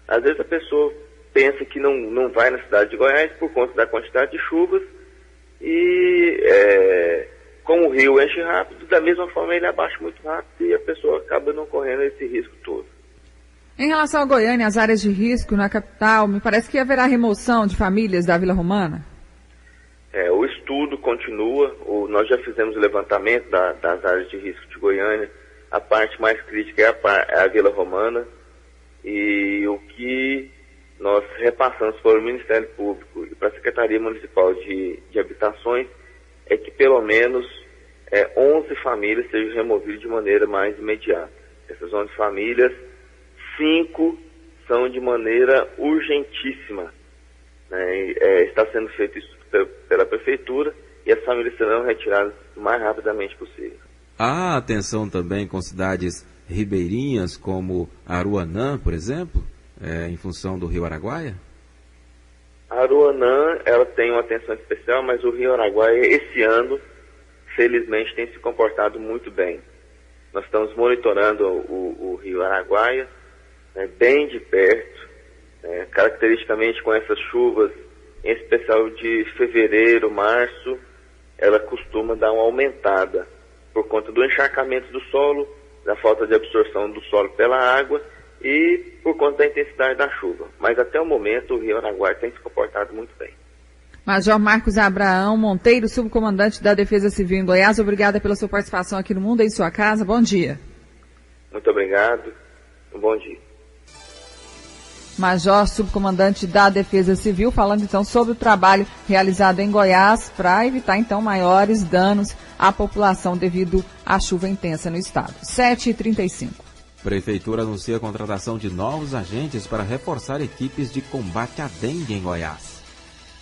Às vezes a pessoa pensa que não vai na cidade de Goiás por conta da quantidade de chuvas e como o rio enche rápido, da mesma forma ele abaixa muito rápido e a pessoa acaba não correndo esse risco todo. Em relação a Goiânia, as áreas de risco na capital, me parece que haverá remoção de famílias da Vila Romana? O estudo continua, nós já fizemos o levantamento das áreas de risco de Goiânia. A parte mais crítica é a Vila Romana, e o que nós repassamos para o Ministério Público e para a Secretaria Municipal de Habitações é que pelo menos 11 famílias sejam removidas de maneira mais imediata. Essas 11 famílias, 5 são de maneira urgentíssima. Está sendo feito isso pela Prefeitura e as famílias serão retiradas o mais rapidamente possível. Há atenção também com cidades ribeirinhas como Aruanã, por exemplo, em função do Rio Araguaia? Aruanã, ela tem uma atenção especial, mas o Rio Araguaia, esse ano, felizmente, tem se comportado muito bem. Nós estamos monitorando o Rio Araguaia bem de perto, caracteristicamente com essas chuvas, em especial de fevereiro, março, ela costuma dar uma aumentada por conta do encharcamento do solo, da falta de absorção do solo pela água e por conta da intensidade da chuva. Mas até o momento o Rio Araguaia tem se comportado muito bem. Major Marcos Abraão Monteiro, subcomandante da Defesa Civil em Goiás, obrigada pela sua participação aqui no Mundo em Sua Casa. Bom dia. Muito obrigado. Um bom dia. Major, subcomandante da Defesa Civil, falando então sobre o trabalho realizado em Goiás para evitar então maiores danos à população devido à chuva intensa no estado. 7h35. Prefeitura anuncia a contratação de novos agentes para reforçar equipes de combate à dengue em Goiás.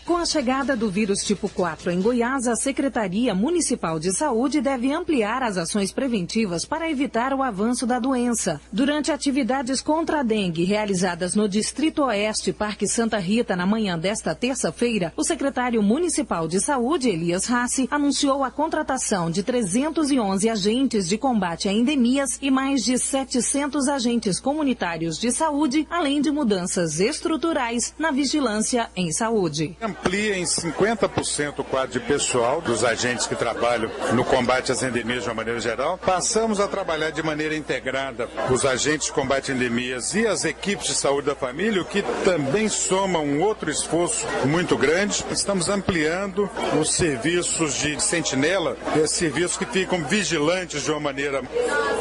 Com a chegada do vírus tipo 4 em Goiás, a Secretaria Municipal de Saúde deve ampliar as ações preventivas para evitar o avanço da doença. Durante atividades contra a dengue realizadas no Distrito Oeste, Parque Santa Rita, na manhã desta terça-feira, o secretário municipal de Saúde, Elias Rassi, anunciou a contratação de 311 agentes de combate a endemias e mais de 700 agentes comunitários de saúde, além de mudanças estruturais na vigilância em saúde. Amplia em 50% o quadro de pessoal dos agentes que trabalham no combate às endemias de uma maneira geral. Passamos a trabalhar de maneira integrada os agentes de combate a endemias e as equipes de saúde da família, o que também soma um outro esforço muito grande. Estamos ampliando os serviços de sentinela, serviços que ficam vigilantes de uma maneira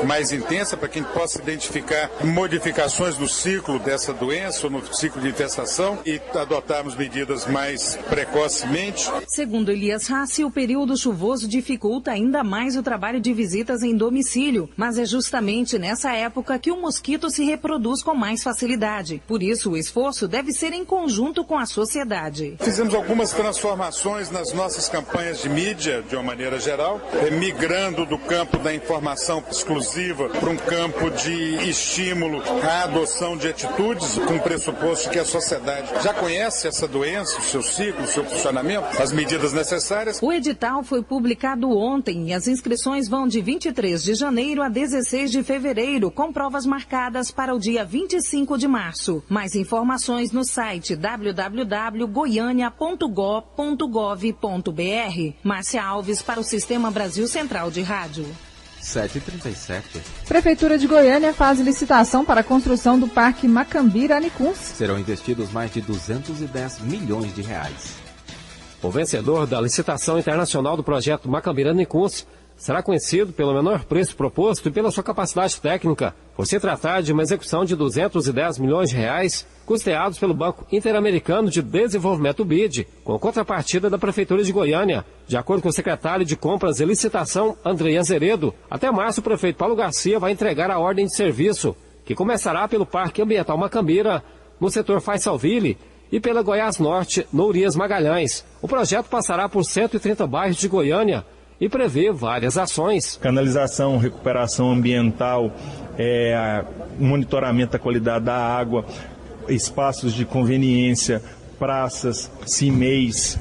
mais intensa para que a gente possa identificar modificações no ciclo dessa doença ou no ciclo de infestação e adotarmos medidas mais precocemente. Segundo Elias Rassi, o período chuvoso dificulta ainda mais o trabalho de visitas em domicílio, mas é justamente nessa época que o mosquito se reproduz com mais facilidade. Por isso, o esforço deve ser em conjunto com a sociedade. Fizemos algumas transformações nas nossas campanhas de mídia, de uma maneira geral, migrando do campo da informação exclusiva para um campo de estímulo à adoção de atitudes, com o pressuposto que a sociedade já conhece essa doença, o seu ciclo, o seu funcionamento, as medidas necessárias. O edital foi publicado ontem e as inscrições vão de 23 de janeiro a 16 de fevereiro, com provas marcadas para o dia 25 de março. Mais informações no site www.goiania.gov.br. Márcia Alves para o Sistema Brasil Central de Rádio. 7h37. Prefeitura de Goiânia faz licitação para a construção do Parque Macambira-Anicuns. Serão investidos mais de 210 milhões de reais. O vencedor da licitação internacional do projeto Macambira-Anicuns será conhecido pelo menor preço proposto e pela sua capacidade técnica, por se tratar de uma execução de 210 milhões de reais, custeados pelo Banco Interamericano de Desenvolvimento BID, com contrapartida da Prefeitura de Goiânia. De acordo com o secretário de Compras e Licitação, Andrei Azeredo, até março o prefeito Paulo Garcia vai entregar a ordem de serviço, que começará pelo Parque Ambiental Macambira, no setor Faisalville, e pela Goiás Norte, no Urias Magalhães. O projeto passará por 130 bairros de Goiânia e prevê várias ações. Canalização, recuperação ambiental, monitoramento da qualidade da água, espaços de conveniência, praças, CIMEIs,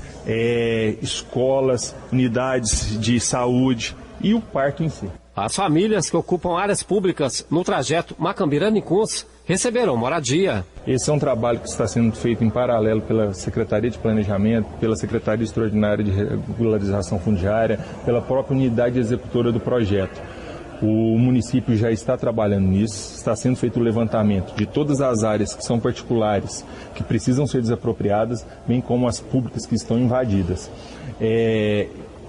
escolas, unidades de saúde e o parque em si. As famílias que ocupam áreas públicas no trajeto Macambira-Anicuns receberão moradia. Esse é um trabalho que está sendo feito em paralelo pela Secretaria de Planejamento, pela Secretaria Extraordinária de Regularização Fundiária, pela própria unidade executora do projeto. O município já está trabalhando nisso, está sendo feito o levantamento de todas as áreas que são particulares, que precisam ser desapropriadas, bem como as públicas que estão invadidas.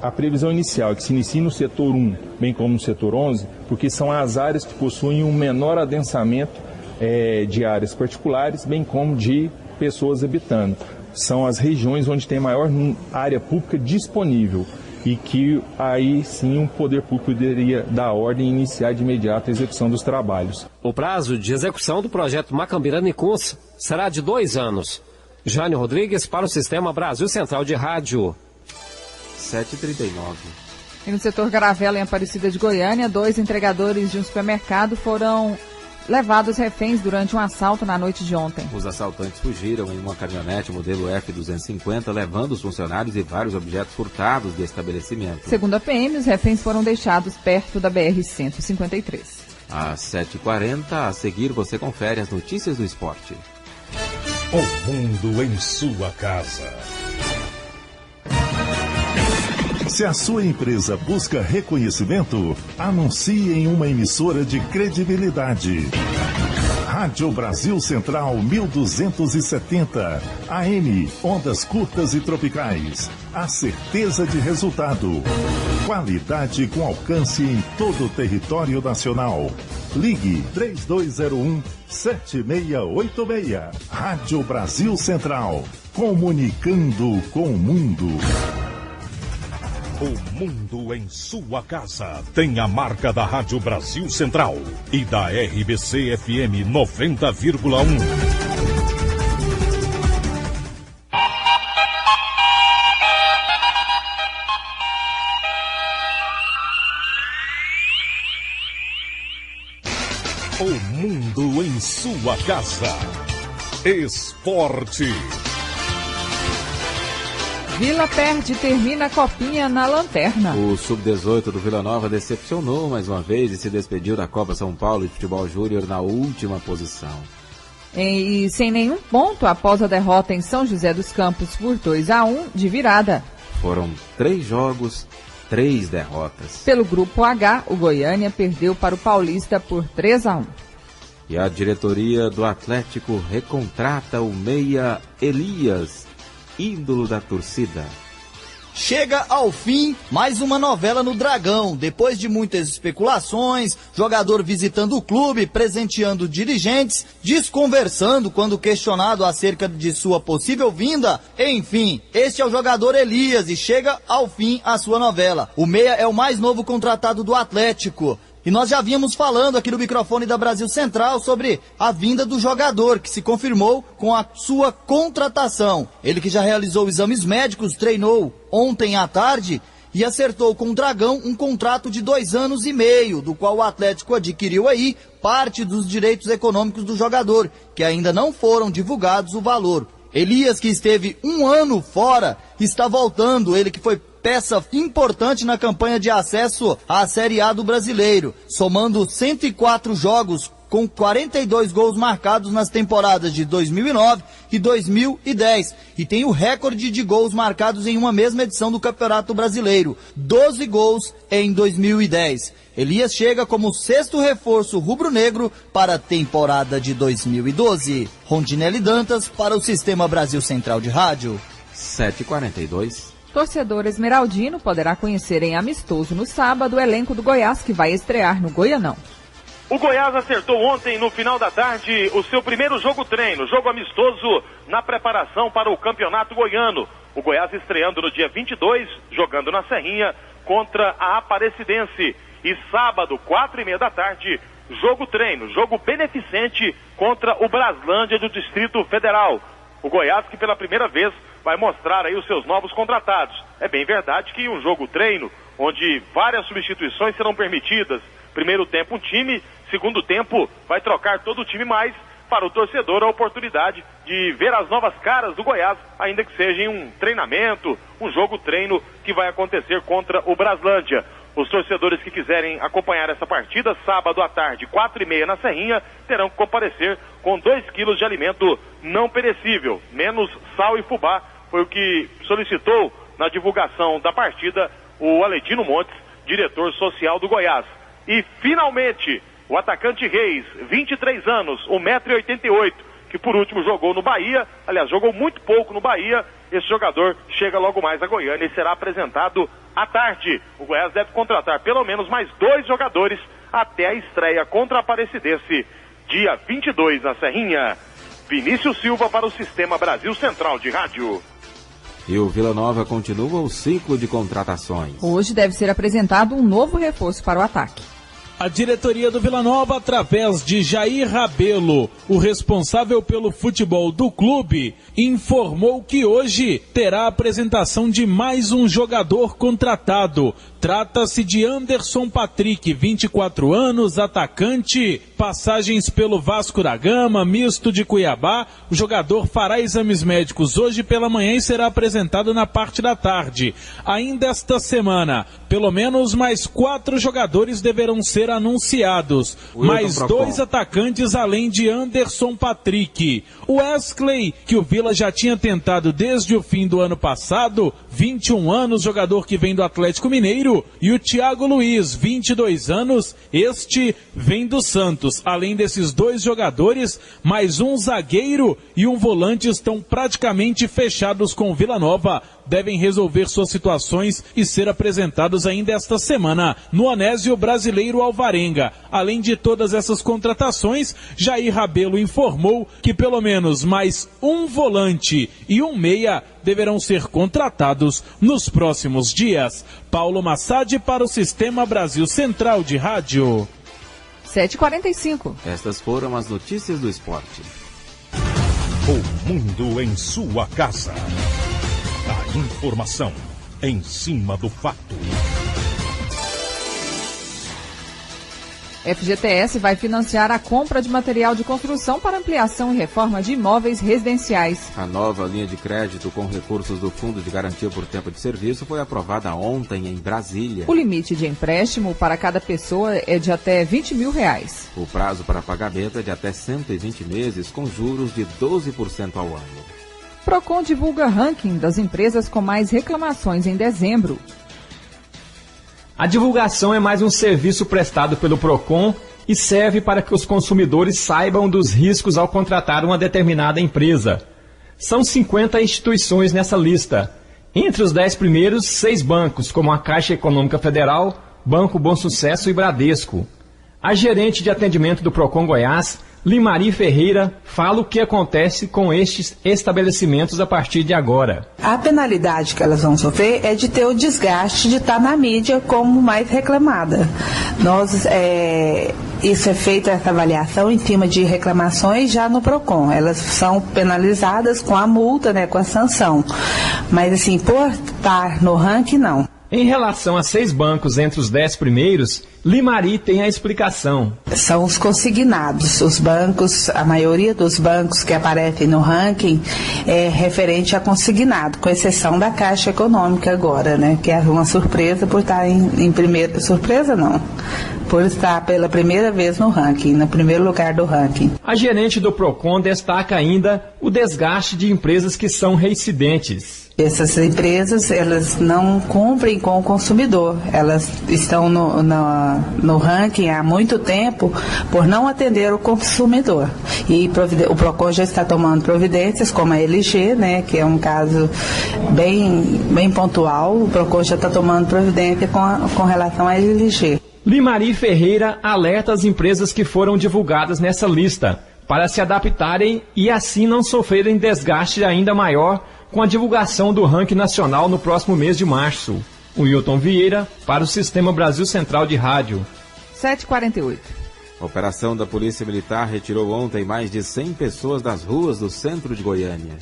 A previsão inicial é que se inicie no setor 1, bem como no setor 11, porque são as áreas que possuem um menor adensamento de áreas particulares, bem como de pessoas habitando. São as regiões onde tem maior área pública disponível e que aí sim o poder público poderia dar ordem e iniciar de imediato a execução dos trabalhos. O prazo de execução do projeto Macambira-Anicuns será de 2 anos. Jânio Rodrigues para o Sistema Brasil Central de Rádio. 7h39. E no setor Caravela, em Aparecida de Goiânia, 2 entregadores de um supermercado foram levados reféns durante um assalto na noite de ontem. Os assaltantes fugiram em uma caminhonete modelo F250, levando os funcionários e vários objetos furtados do estabelecimento. Segundo a PM, os reféns foram deixados perto da BR-153. Às 7h40, a seguir você confere as notícias do esporte. O mundo em sua casa. Se a sua empresa busca reconhecimento, anuncie em uma emissora de credibilidade. Rádio Brasil Central 1270, AM, ondas curtas e tropicais. A certeza de resultado. Qualidade com alcance em todo o território nacional. Ligue 3201-7686. Rádio Brasil Central. Comunicando com o mundo. O mundo em sua casa tem a marca da Rádio Brasil Central e da RBC FM 90,1. O mundo em sua casa. Esporte. Vila perde e termina a copinha na lanterna. O Sub-18 do Vila Nova decepcionou mais uma vez e se despediu da Copa São Paulo de Futebol Júnior na última posição. E sem nenhum ponto após a derrota em São José dos Campos por 2-1 de virada. Foram 3 jogos, 3 derrotas. Pelo Grupo H, o Goiânia perdeu para o Paulista por 3-1. E a diretoria do Atlético recontrata o meia Elias, ídolo da torcida. Chega ao fim mais uma novela no Dragão. Depois de muitas especulações, jogador visitando o clube, presenteando dirigentes, desconversando quando questionado acerca de sua possível vinda. Enfim, este é o jogador Elias e chega ao fim a sua novela. O meia é o mais novo contratado do Atlético. E nós já vínhamos falando aqui no microfone da Brasil Central sobre a vinda do jogador, que se confirmou com a sua contratação. Ele que já realizou exames médicos, treinou ontem à tarde e acertou com o Dragão um contrato de 2 anos e meio, do qual o Atlético adquiriu aí parte dos direitos econômicos do jogador, que ainda não foram divulgados o valor. Elias, que esteve 1 ano fora, está voltando, ele que foi peça importante na campanha de acesso à Série A do Brasileiro, somando 104 jogos com 42 gols marcados nas temporadas de 2009 e 2010. E tem o recorde de gols marcados em uma mesma edição do Campeonato Brasileiro, 12 gols em 2010. Elias chega como 6º reforço rubro-negro para a temporada de 2012. Rondinelli Dantas para o Sistema Brasil Central de Rádio. 7h42. Torcedor esmeraldino poderá conhecer em amistoso no sábado o elenco do Goiás, que vai estrear no Goianão. O Goiás acertou ontem, no final da tarde, o seu primeiro jogo-treino, jogo amistoso na preparação para o Campeonato Goiano. O Goiás estreando no dia 22, jogando na Serrinha, contra a Aparecidense. E sábado, 4h30 da tarde, jogo-treino, jogo beneficente contra o Braslândia do Distrito Federal. O Goiás que pela primeira vez vai mostrar aí os seus novos contratados. É bem verdade que um jogo-treino, onde várias substituições serão permitidas. Primeiro tempo um time, segundo tempo vai trocar todo o time, mais para o torcedor a oportunidade de ver as novas caras do Goiás, ainda que seja em um treinamento, um jogo-treino que vai acontecer contra o Braslândia. Os torcedores que quiserem acompanhar essa partida, sábado à tarde, 4h30 na Serrinha, terão que comparecer com 2 quilos de alimento não perecível, menos sal e fubá. Foi o que solicitou na divulgação da partida o Aledino Montes, diretor social do Goiás. E finalmente, o atacante Reis, 23 anos, 1,88 m, que por último jogou no Bahia, aliás, jogou muito pouco no Bahia. Esse jogador chega logo mais a Goiânia e será apresentado à tarde. O Goiás deve contratar pelo menos mais 2 jogadores até a estreia contra a Aparecidense, dia 22 na Serrinha. Vinícius Silva para o Sistema Brasil Central de Rádio. E o Vila Nova continua o ciclo de contratações. Hoje deve ser apresentado um novo reforço para o ataque. A diretoria do Vila Nova, através de Jair Rabelo, o responsável pelo futebol do clube, informou que hoje terá a apresentação de mais um jogador contratado. Trata-se de Anderson Patrick, 24 anos, atacante, passagens pelo Vasco da Gama, misto de Cuiabá. O jogador fará exames médicos hoje pela manhã e será apresentado na parte da tarde. Ainda esta semana, pelo menos mais 4 jogadores deverão ser anunciados. Mais 2 atacantes além de Anderson Patrick. O Wesley, que o Vila já tinha tentado desde o fim do ano passado, 21 anos, jogador que vem do Atlético Mineiro. E o Thiago Luiz, 22 anos, este vem do Santos. Além desses 2 jogadores, mais um zagueiro e um volante estão praticamente fechados com o Vila Nova. Devem resolver suas situações e ser apresentados ainda esta semana no Anésio Brasileiro Alvarenga. Além de todas essas contratações, Jair Rabelo informou que pelo menos mais um volante e um meia deverão ser contratados nos próximos dias. Paulo Massad para o Sistema Brasil Central de Rádio. 7h45. Estas foram as notícias do esporte. O mundo em sua casa. A informação em cima do fato. FGTS vai financiar a compra de material de construção para ampliação e reforma de imóveis residenciais. A nova linha de crédito com recursos do Fundo de Garantia por Tempo de Serviço foi aprovada ontem em Brasília. O limite de empréstimo para cada pessoa é de até R$20 mil. O prazo para pagamento é de até 120 meses, com juros de 12% ao ano. Procon divulga ranking das empresas com mais reclamações em dezembro. A divulgação é mais um serviço prestado pelo Procon e serve para que os consumidores saibam dos riscos ao contratar uma determinada empresa. São 50 instituições nessa lista. Entre os 10 primeiros, 6 bancos, como a Caixa Econômica Federal, Banco Bom Sucesso e Bradesco. A gerente de atendimento do Procon Goiás, Limari Ferreira, fala o que acontece com estes estabelecimentos a partir de agora. A penalidade que elas vão sofrer é de ter o desgaste de estar na mídia como mais reclamada. Isso é feito, essa avaliação em cima de reclamações já no Procon. Elas são penalizadas com a multa, né, com a sanção. Mas assim, por estar no ranking, não. Em relação a 6 bancos entre os 10 primeiros, Limari tem a explicação. São os consignados. Os bancos, a maioria dos bancos que aparecem no ranking é referente a consignado, com exceção da Caixa Econômica agora, né? Que é uma surpresa por estar em primeiro... Surpresa não. Por estar pela primeira vez no ranking, no primeiro lugar do ranking. A gerente do Procon destaca ainda o desgaste de empresas que são reincidentes. Essas empresas, elas não cumprem com o consumidor. Elas estão no ranking há muito tempo por não atender o consumidor. E o Procon já está tomando providências, como a LG, né, que é um caso bem pontual. O Procon já está tomando providência com relação à LG. Limari Ferreira alerta as empresas que foram divulgadas nessa lista para se adaptarem e assim não sofrerem desgaste ainda maior com a divulgação do ranking nacional no próximo mês de março. Wilton Vieira, para o Sistema Brasil Central de Rádio. 7h48. A operação da Polícia Militar retirou ontem mais de 100 pessoas das ruas do centro de Goiânia.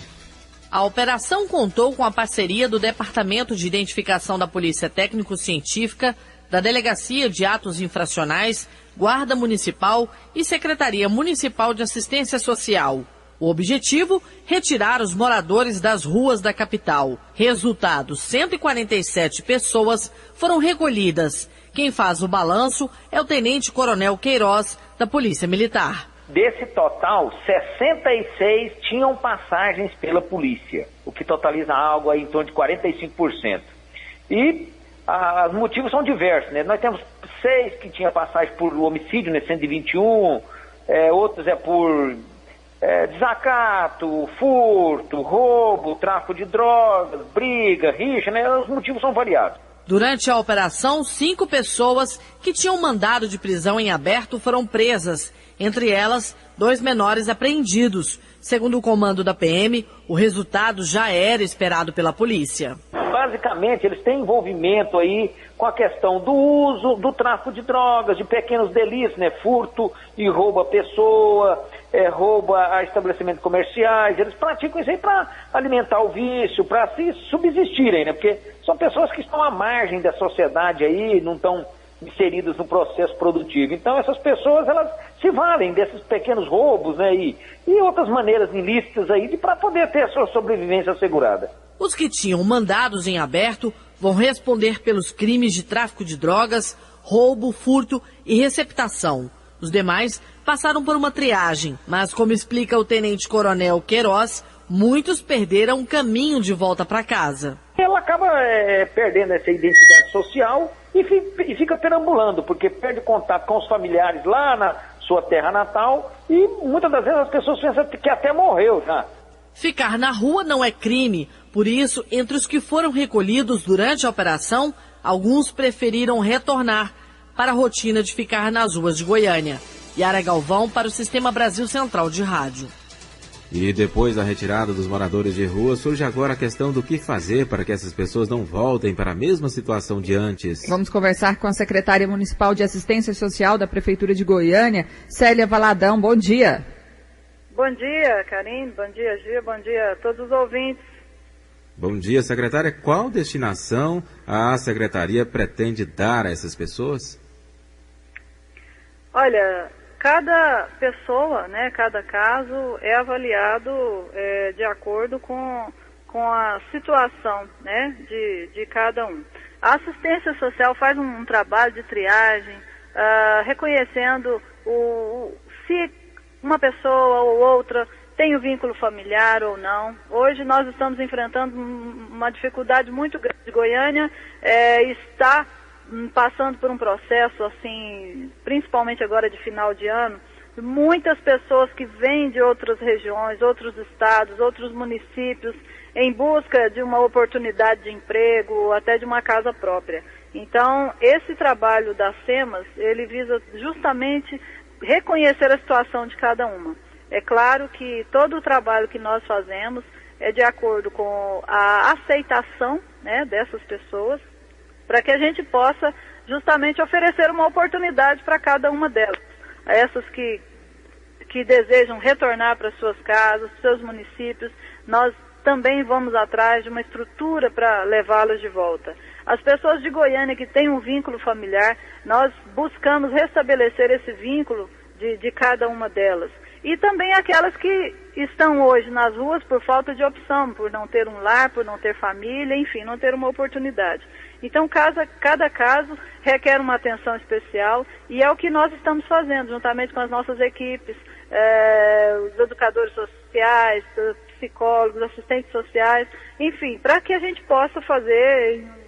A operação contou com a parceria do Departamento de Identificação da Polícia Técnico-Científica, da Delegacia de Atos Infracionais, Guarda Municipal e Secretaria Municipal de Assistência Social. O objetivo, retirar os moradores das ruas da capital. Resultado, 147 pessoas foram recolhidas. Quem faz o balanço é o Tenente Coronel Queiroz, da Polícia Militar. Desse total, 66 tinham passagens pela polícia, o que totaliza algo aí em torno de 45%. E os motivos são diversos, né? Nós temos 6 que tinham passagem por homicídio, né? 121, outros por desacato, furto, roubo, tráfico de drogas, briga, rixa, né? Os motivos são variados. Durante a operação, 5 pessoas que tinham mandado de prisão em aberto foram presas, entre elas 2 menores apreendidos. Segundo o comando da PM, o resultado já era esperado pela polícia. Basicamente, eles têm envolvimento aí com a questão do uso, do tráfico de drogas, de pequenos delitos, né? Furto e roubo a pessoa, roubo a estabelecimentos comerciais. Eles praticam isso aí para alimentar o vício, para se subsistirem, né? Porque são pessoas que estão à margem da sociedade aí, não estão inseridas no processo produtivo. Então, essas pessoas, elas se valem desses pequenos roubos, né? E outras maneiras ilícitas aí para poder ter a sua sobrevivência assegurada. Os que tinham mandados em aberto vão responder pelos crimes de tráfico de drogas, roubo, furto e receptação. Os demais passaram por uma triagem, mas como explica o tenente-coronel Queiroz, muitos perderam o caminho de volta para casa. Ela acaba perdendo essa identidade social e fica perambulando, porque perde contato com os familiares lá na sua terra natal e muitas das vezes as pessoas pensam que até morreu já. Ficar na rua não é crime, por isso, entre os que foram recolhidos durante a operação, alguns preferiram retornar para a rotina de ficar nas ruas de Goiânia. Yara Galvão para o Sistema Brasil Central de Rádio. E depois da retirada dos moradores de rua, surge agora a questão do que fazer para que essas pessoas não voltem para a mesma situação de antes. Vamos conversar com a secretária municipal de Assistência Social da Prefeitura de Goiânia, Célia Valadão. Bom dia. Bom dia, Karine. Bom dia, Gia. Bom dia a todos os ouvintes. Bom dia, secretária. Qual destinação a secretaria pretende dar a essas pessoas? Olha, cada pessoa, né, cada caso é avaliado de acordo com a situação, né, de cada um. A assistência social faz um trabalho de triagem, reconhecendo se uma pessoa ou outra tem o vínculo familiar ou não. Hoje nós estamos enfrentando uma dificuldade muito grande. Goiânia está passando por um processo, assim, principalmente agora de final de ano, muitas pessoas que vêm de outras regiões, outros estados, outros municípios, em busca de uma oportunidade de emprego, até de uma casa própria. Então, esse trabalho das SEMAS, ele visa justamente reconhecer a situação de cada uma. É claro que todo o trabalho que nós fazemos é de acordo com a aceitação, né, dessas pessoas, para que a gente possa justamente oferecer uma oportunidade para cada uma delas. A essas que desejam retornar para suas casas, seus municípios, nós também vamos atrás de uma estrutura para levá-los de volta. As pessoas de Goiânia que têm um vínculo familiar, nós buscamos restabelecer esse vínculo de cada uma delas. E também aquelas que estão hoje nas ruas por falta de opção, por não ter um lar, por não ter família, enfim, não ter uma oportunidade. Então, cada caso requer uma atenção especial e é o que nós estamos fazendo, juntamente com as nossas equipes, os educadores sociais, psicólogos, assistentes sociais, enfim, para que a gente possa fazer em um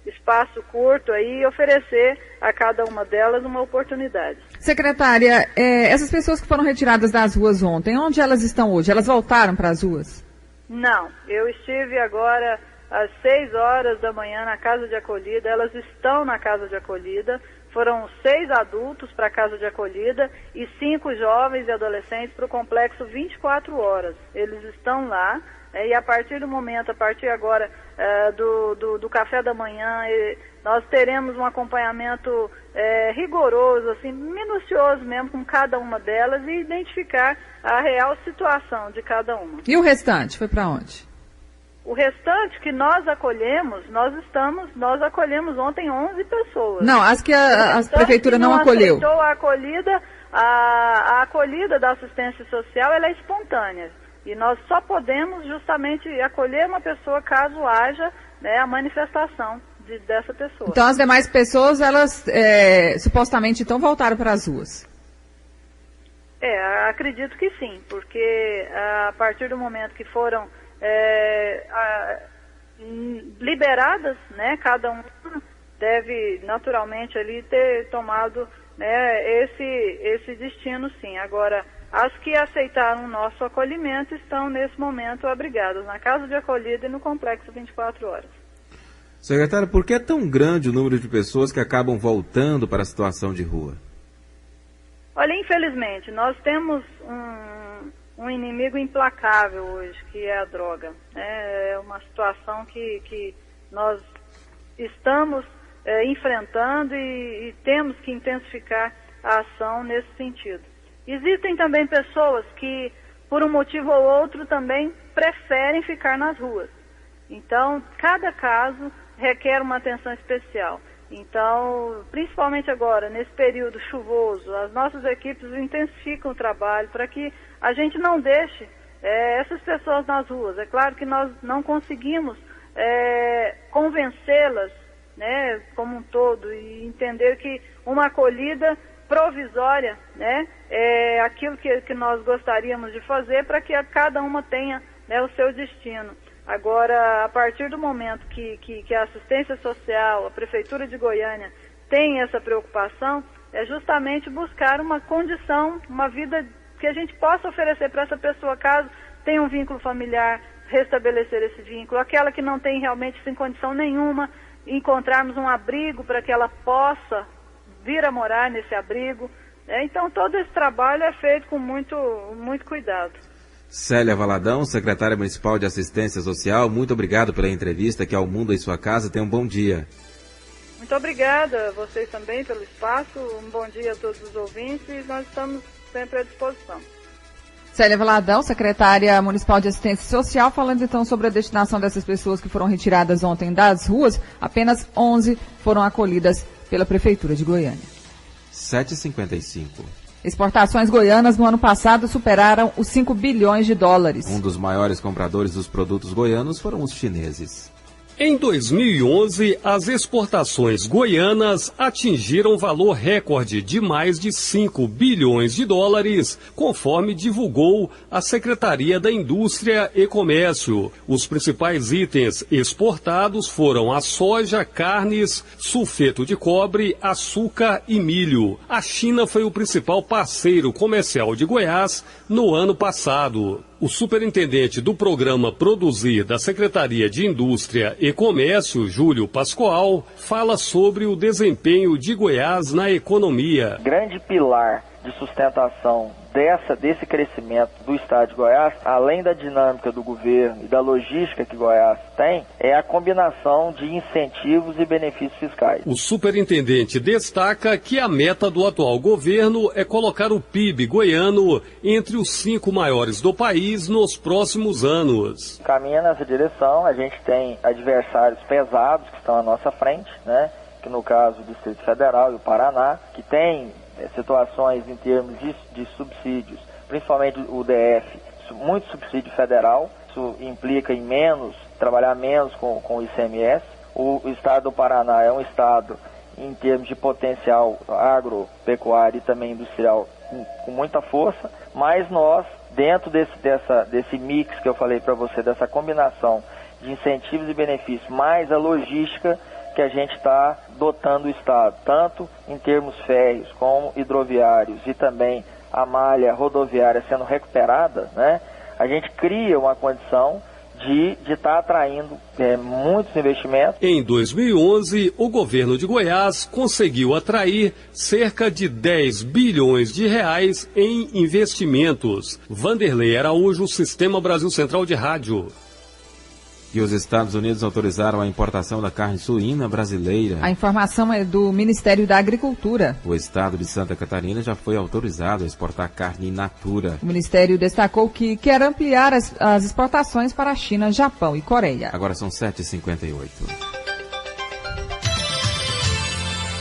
espaço curto aí e oferecer a cada uma delas uma oportunidade. Secretária, essas pessoas que foram retiradas das ruas ontem, onde elas estão hoje? Elas voltaram para as ruas? Não, eu estive agora às 6 horas da manhã na casa de acolhida, elas estão na casa de acolhida, foram 6 adultos para a casa de acolhida e 5 jovens e adolescentes para o complexo 24 horas. Eles estão lá e a partir do momento, a partir agora do café da manhã, nós teremos um acompanhamento rigoroso, assim, minucioso mesmo com cada uma delas e identificar a real situação de cada uma. E o restante foi para onde? O restante que nós acolhemos, nós acolhemos ontem 11 pessoas. Não, as que a prefeitura não acolheu. Aceitou a acolhida, a acolhida da assistência social, ela é espontânea. E nós só podemos justamente acolher uma pessoa caso haja, né, a manifestação dessa pessoa. Então as demais pessoas, elas supostamente então voltaram para as ruas? Acredito que sim, porque a partir do momento que foram liberadas, né, cada um deve naturalmente ali ter tomado, né, esse destino, sim. Agora, as que aceitaram o nosso acolhimento estão nesse momento abrigadas na casa de acolhida e no complexo 24 horas. Secretária, por que é tão grande o número de pessoas que acabam voltando para a situação de rua? Olha, infelizmente, nós temos um inimigo implacável hoje, que é a droga. É uma situação que nós estamos enfrentando e temos que intensificar a ação nesse sentido. Existem também pessoas que, por um motivo ou outro, também preferem ficar nas ruas. Então, cada caso requer uma atenção especial. Então, principalmente agora, nesse período chuvoso, as nossas equipes intensificam o trabalho para que a gente não deixe essas pessoas nas ruas. É claro que nós não conseguimos convencê-las né, como um todo, e entender que uma acolhida provisória, né, é aquilo que nós gostaríamos de fazer para que cada uma tenha, né, o seu destino. Agora, a partir do momento que a assistência social, a Prefeitura de Goiânia tem essa preocupação, é justamente buscar uma condição, uma vida que a gente possa oferecer para essa pessoa, caso tenha um vínculo familiar, restabelecer esse vínculo. Aquela que não tem realmente sem condição nenhuma, encontrarmos um abrigo para que ela possa vir a morar nesse abrigo. Então, todo esse trabalho é feito com muito cuidado. Célia Valadão, secretária municipal de Assistência Social, muito obrigado pela entrevista aqui ao Mundo em Sua Casa. Tenha um bom dia. Muito obrigada a vocês também pelo espaço. Um bom dia a todos os ouvintes e nós estamos sempre à disposição. Célia Valadão, secretária municipal de Assistência Social, falando então sobre a destinação dessas pessoas que foram retiradas ontem das ruas. Apenas 11 foram acolhidas pela Prefeitura de Goiânia. 7h55. Exportações goianas no ano passado superaram os 5 bilhões de dólares. Um dos maiores compradores dos produtos goianos foram os chineses. Em 2011, as exportações goianas atingiram valor recorde de mais de 5 bilhões de dólares, conforme divulgou a Secretaria da Indústria e Comércio. Os principais itens exportados foram a soja, carnes, sulfeto de cobre, açúcar e milho. A China foi o principal parceiro comercial de Goiás no ano passado. O superintendente do programa Produzir da Secretaria de Indústria e Comércio, Júlio Pascoal, fala sobre o desempenho de Goiás na economia. Grande pilar de sustentação desse crescimento do estado de Goiás, além da dinâmica do governo e da logística que Goiás tem, é a combinação de incentivos e benefícios fiscais. O superintendente destaca que a meta do atual governo é colocar o PIB goiano entre os 5 maiores do país nos próximos anos. Caminha nessa direção, a gente tem adversários pesados que estão à nossa frente, né? Que no caso do Distrito Federal e o Paraná, que tem situações em termos de subsídios, principalmente o DF, muito subsídio federal, isso implica em trabalhar menos com o ICMS. O estado do Paraná é um estado, em termos de potencial agropecuário e também industrial, com muita força, mas nós, dentro desse mix que eu falei para você, dessa combinação de incentivos e benefícios, mais a logística, que a gente está dotando o Estado, tanto em termos férreos como hidroviários e também a malha rodoviária sendo recuperada, né? A gente cria uma condição de estar atraindo muitos investimentos. Em 2011, o governo de Goiás conseguiu atrair cerca de 10 bilhões de reais em investimentos. Vanderlei Araújo, Sistema Brasil Central de Rádio. E os Estados Unidos autorizaram a importação da carne suína brasileira. A informação é do Ministério da Agricultura. O estado de Santa Catarina já foi autorizado a exportar carne in natura. O Ministério destacou que quer ampliar as exportações para a China, Japão e Coreia. Agora são 7h58.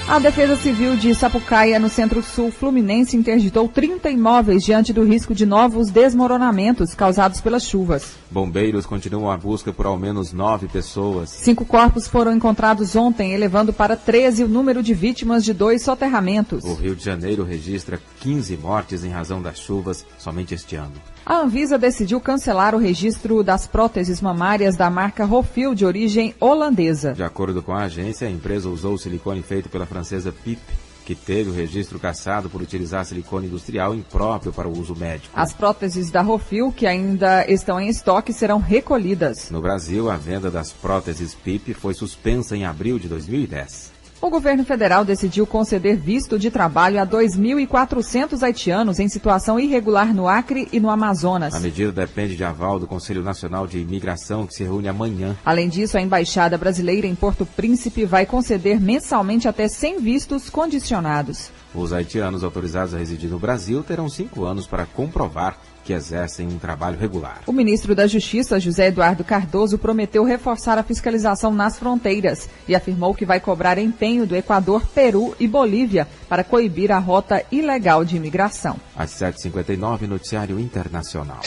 A Defesa Civil de Sapucaia, no Centro-Sul Fluminense, interditou 30 imóveis diante do risco de novos desmoronamentos causados pelas chuvas. Bombeiros continuam a busca por ao menos 9 pessoas. 5 corpos foram encontrados ontem, elevando para 13 o número de vítimas de 2 soterramentos. O Rio de Janeiro registra 15 mortes em razão das chuvas somente este ano. A Anvisa decidiu cancelar o registro das próteses mamárias da marca Rofil, de origem holandesa. De acordo com a agência, a empresa usou o silicone feito pela francesa PIP, que teve o registro cassado por utilizar silicone industrial impróprio para o uso médico. As próteses da Rofil, que ainda estão em estoque, serão recolhidas. No Brasil, a venda das próteses PIP foi suspensa em abril de 2010. O governo federal decidiu conceder visto de trabalho a 2.400 haitianos em situação irregular no Acre e no Amazonas. A medida depende de aval do Conselho Nacional de Imigração, que se reúne amanhã. Além disso, a Embaixada Brasileira em Porto Príncipe vai conceder mensalmente até 100 vistos condicionados. Os haitianos autorizados a residir no Brasil terão 5 anos para comprovar que exercem um trabalho regular. O ministro da Justiça, José Eduardo Cardoso, prometeu reforçar a fiscalização nas fronteiras e afirmou que vai cobrar empenho do Equador, Peru e Bolívia para coibir a rota ilegal de imigração. Às 7h59, Noticiário Internacional.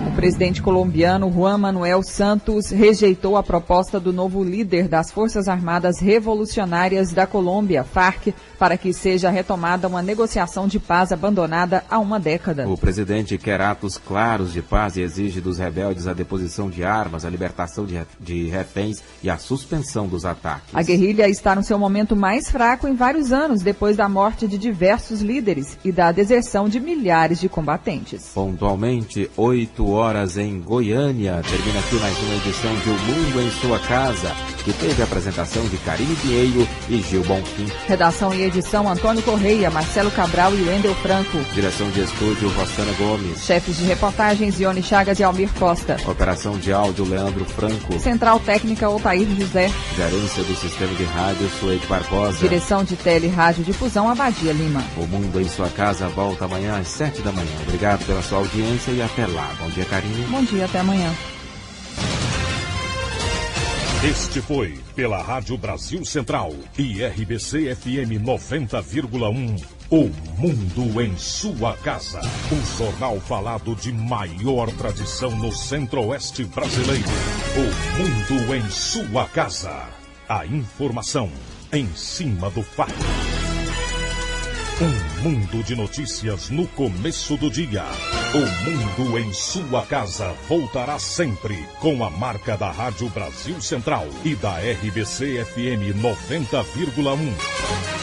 O presidente colombiano Juan Manuel Santos rejeitou a proposta do novo líder das Forças Armadas Revolucionárias da Colômbia, FARC, para que seja retomada uma negociação de paz abandonada há uma década. O presidente quer atos claros de paz e exige dos rebeldes a deposição de armas, a libertação de reféns e a suspensão dos ataques. A guerrilha está no seu momento mais fraco em vários anos, depois da morte de diversos líderes e da deserção de milhares de combatentes. Pontualmente, 8 horas em Goiânia. Termina aqui mais uma edição de O Mundo em Sua Casa, que teve a apresentação de Karine Pinheiro e Gil Bonfim. Redação e edição Antônio Correia, Marcelo Cabral e Wendel Franco. Direção de estúdio Rosana Gomes. Chefes de reportagens Ione Chagas e Almir Costa. Operação de áudio Leandro Franco. Central técnica Otair José. Gerência do sistema de rádio Suede Barbosa. Direção de tele e rádio difusão Abadia Lima. O Mundo em Sua Casa volta amanhã às 7 da manhã. Obrigado pela sua audiência e até lá. Bom dia, Karine. Bom dia, até amanhã. Este foi, pela Rádio Brasil Central e RBC FM 90,1, O Mundo em Sua Casa. O jornal falado de maior tradição no Centro-Oeste brasileiro. O Mundo em Sua Casa. A informação em cima do fato. Um mundo de notícias no começo do dia. O Mundo em Sua Casa voltará sempre com a marca da Rádio Brasil Central e da RBC FM 90,1.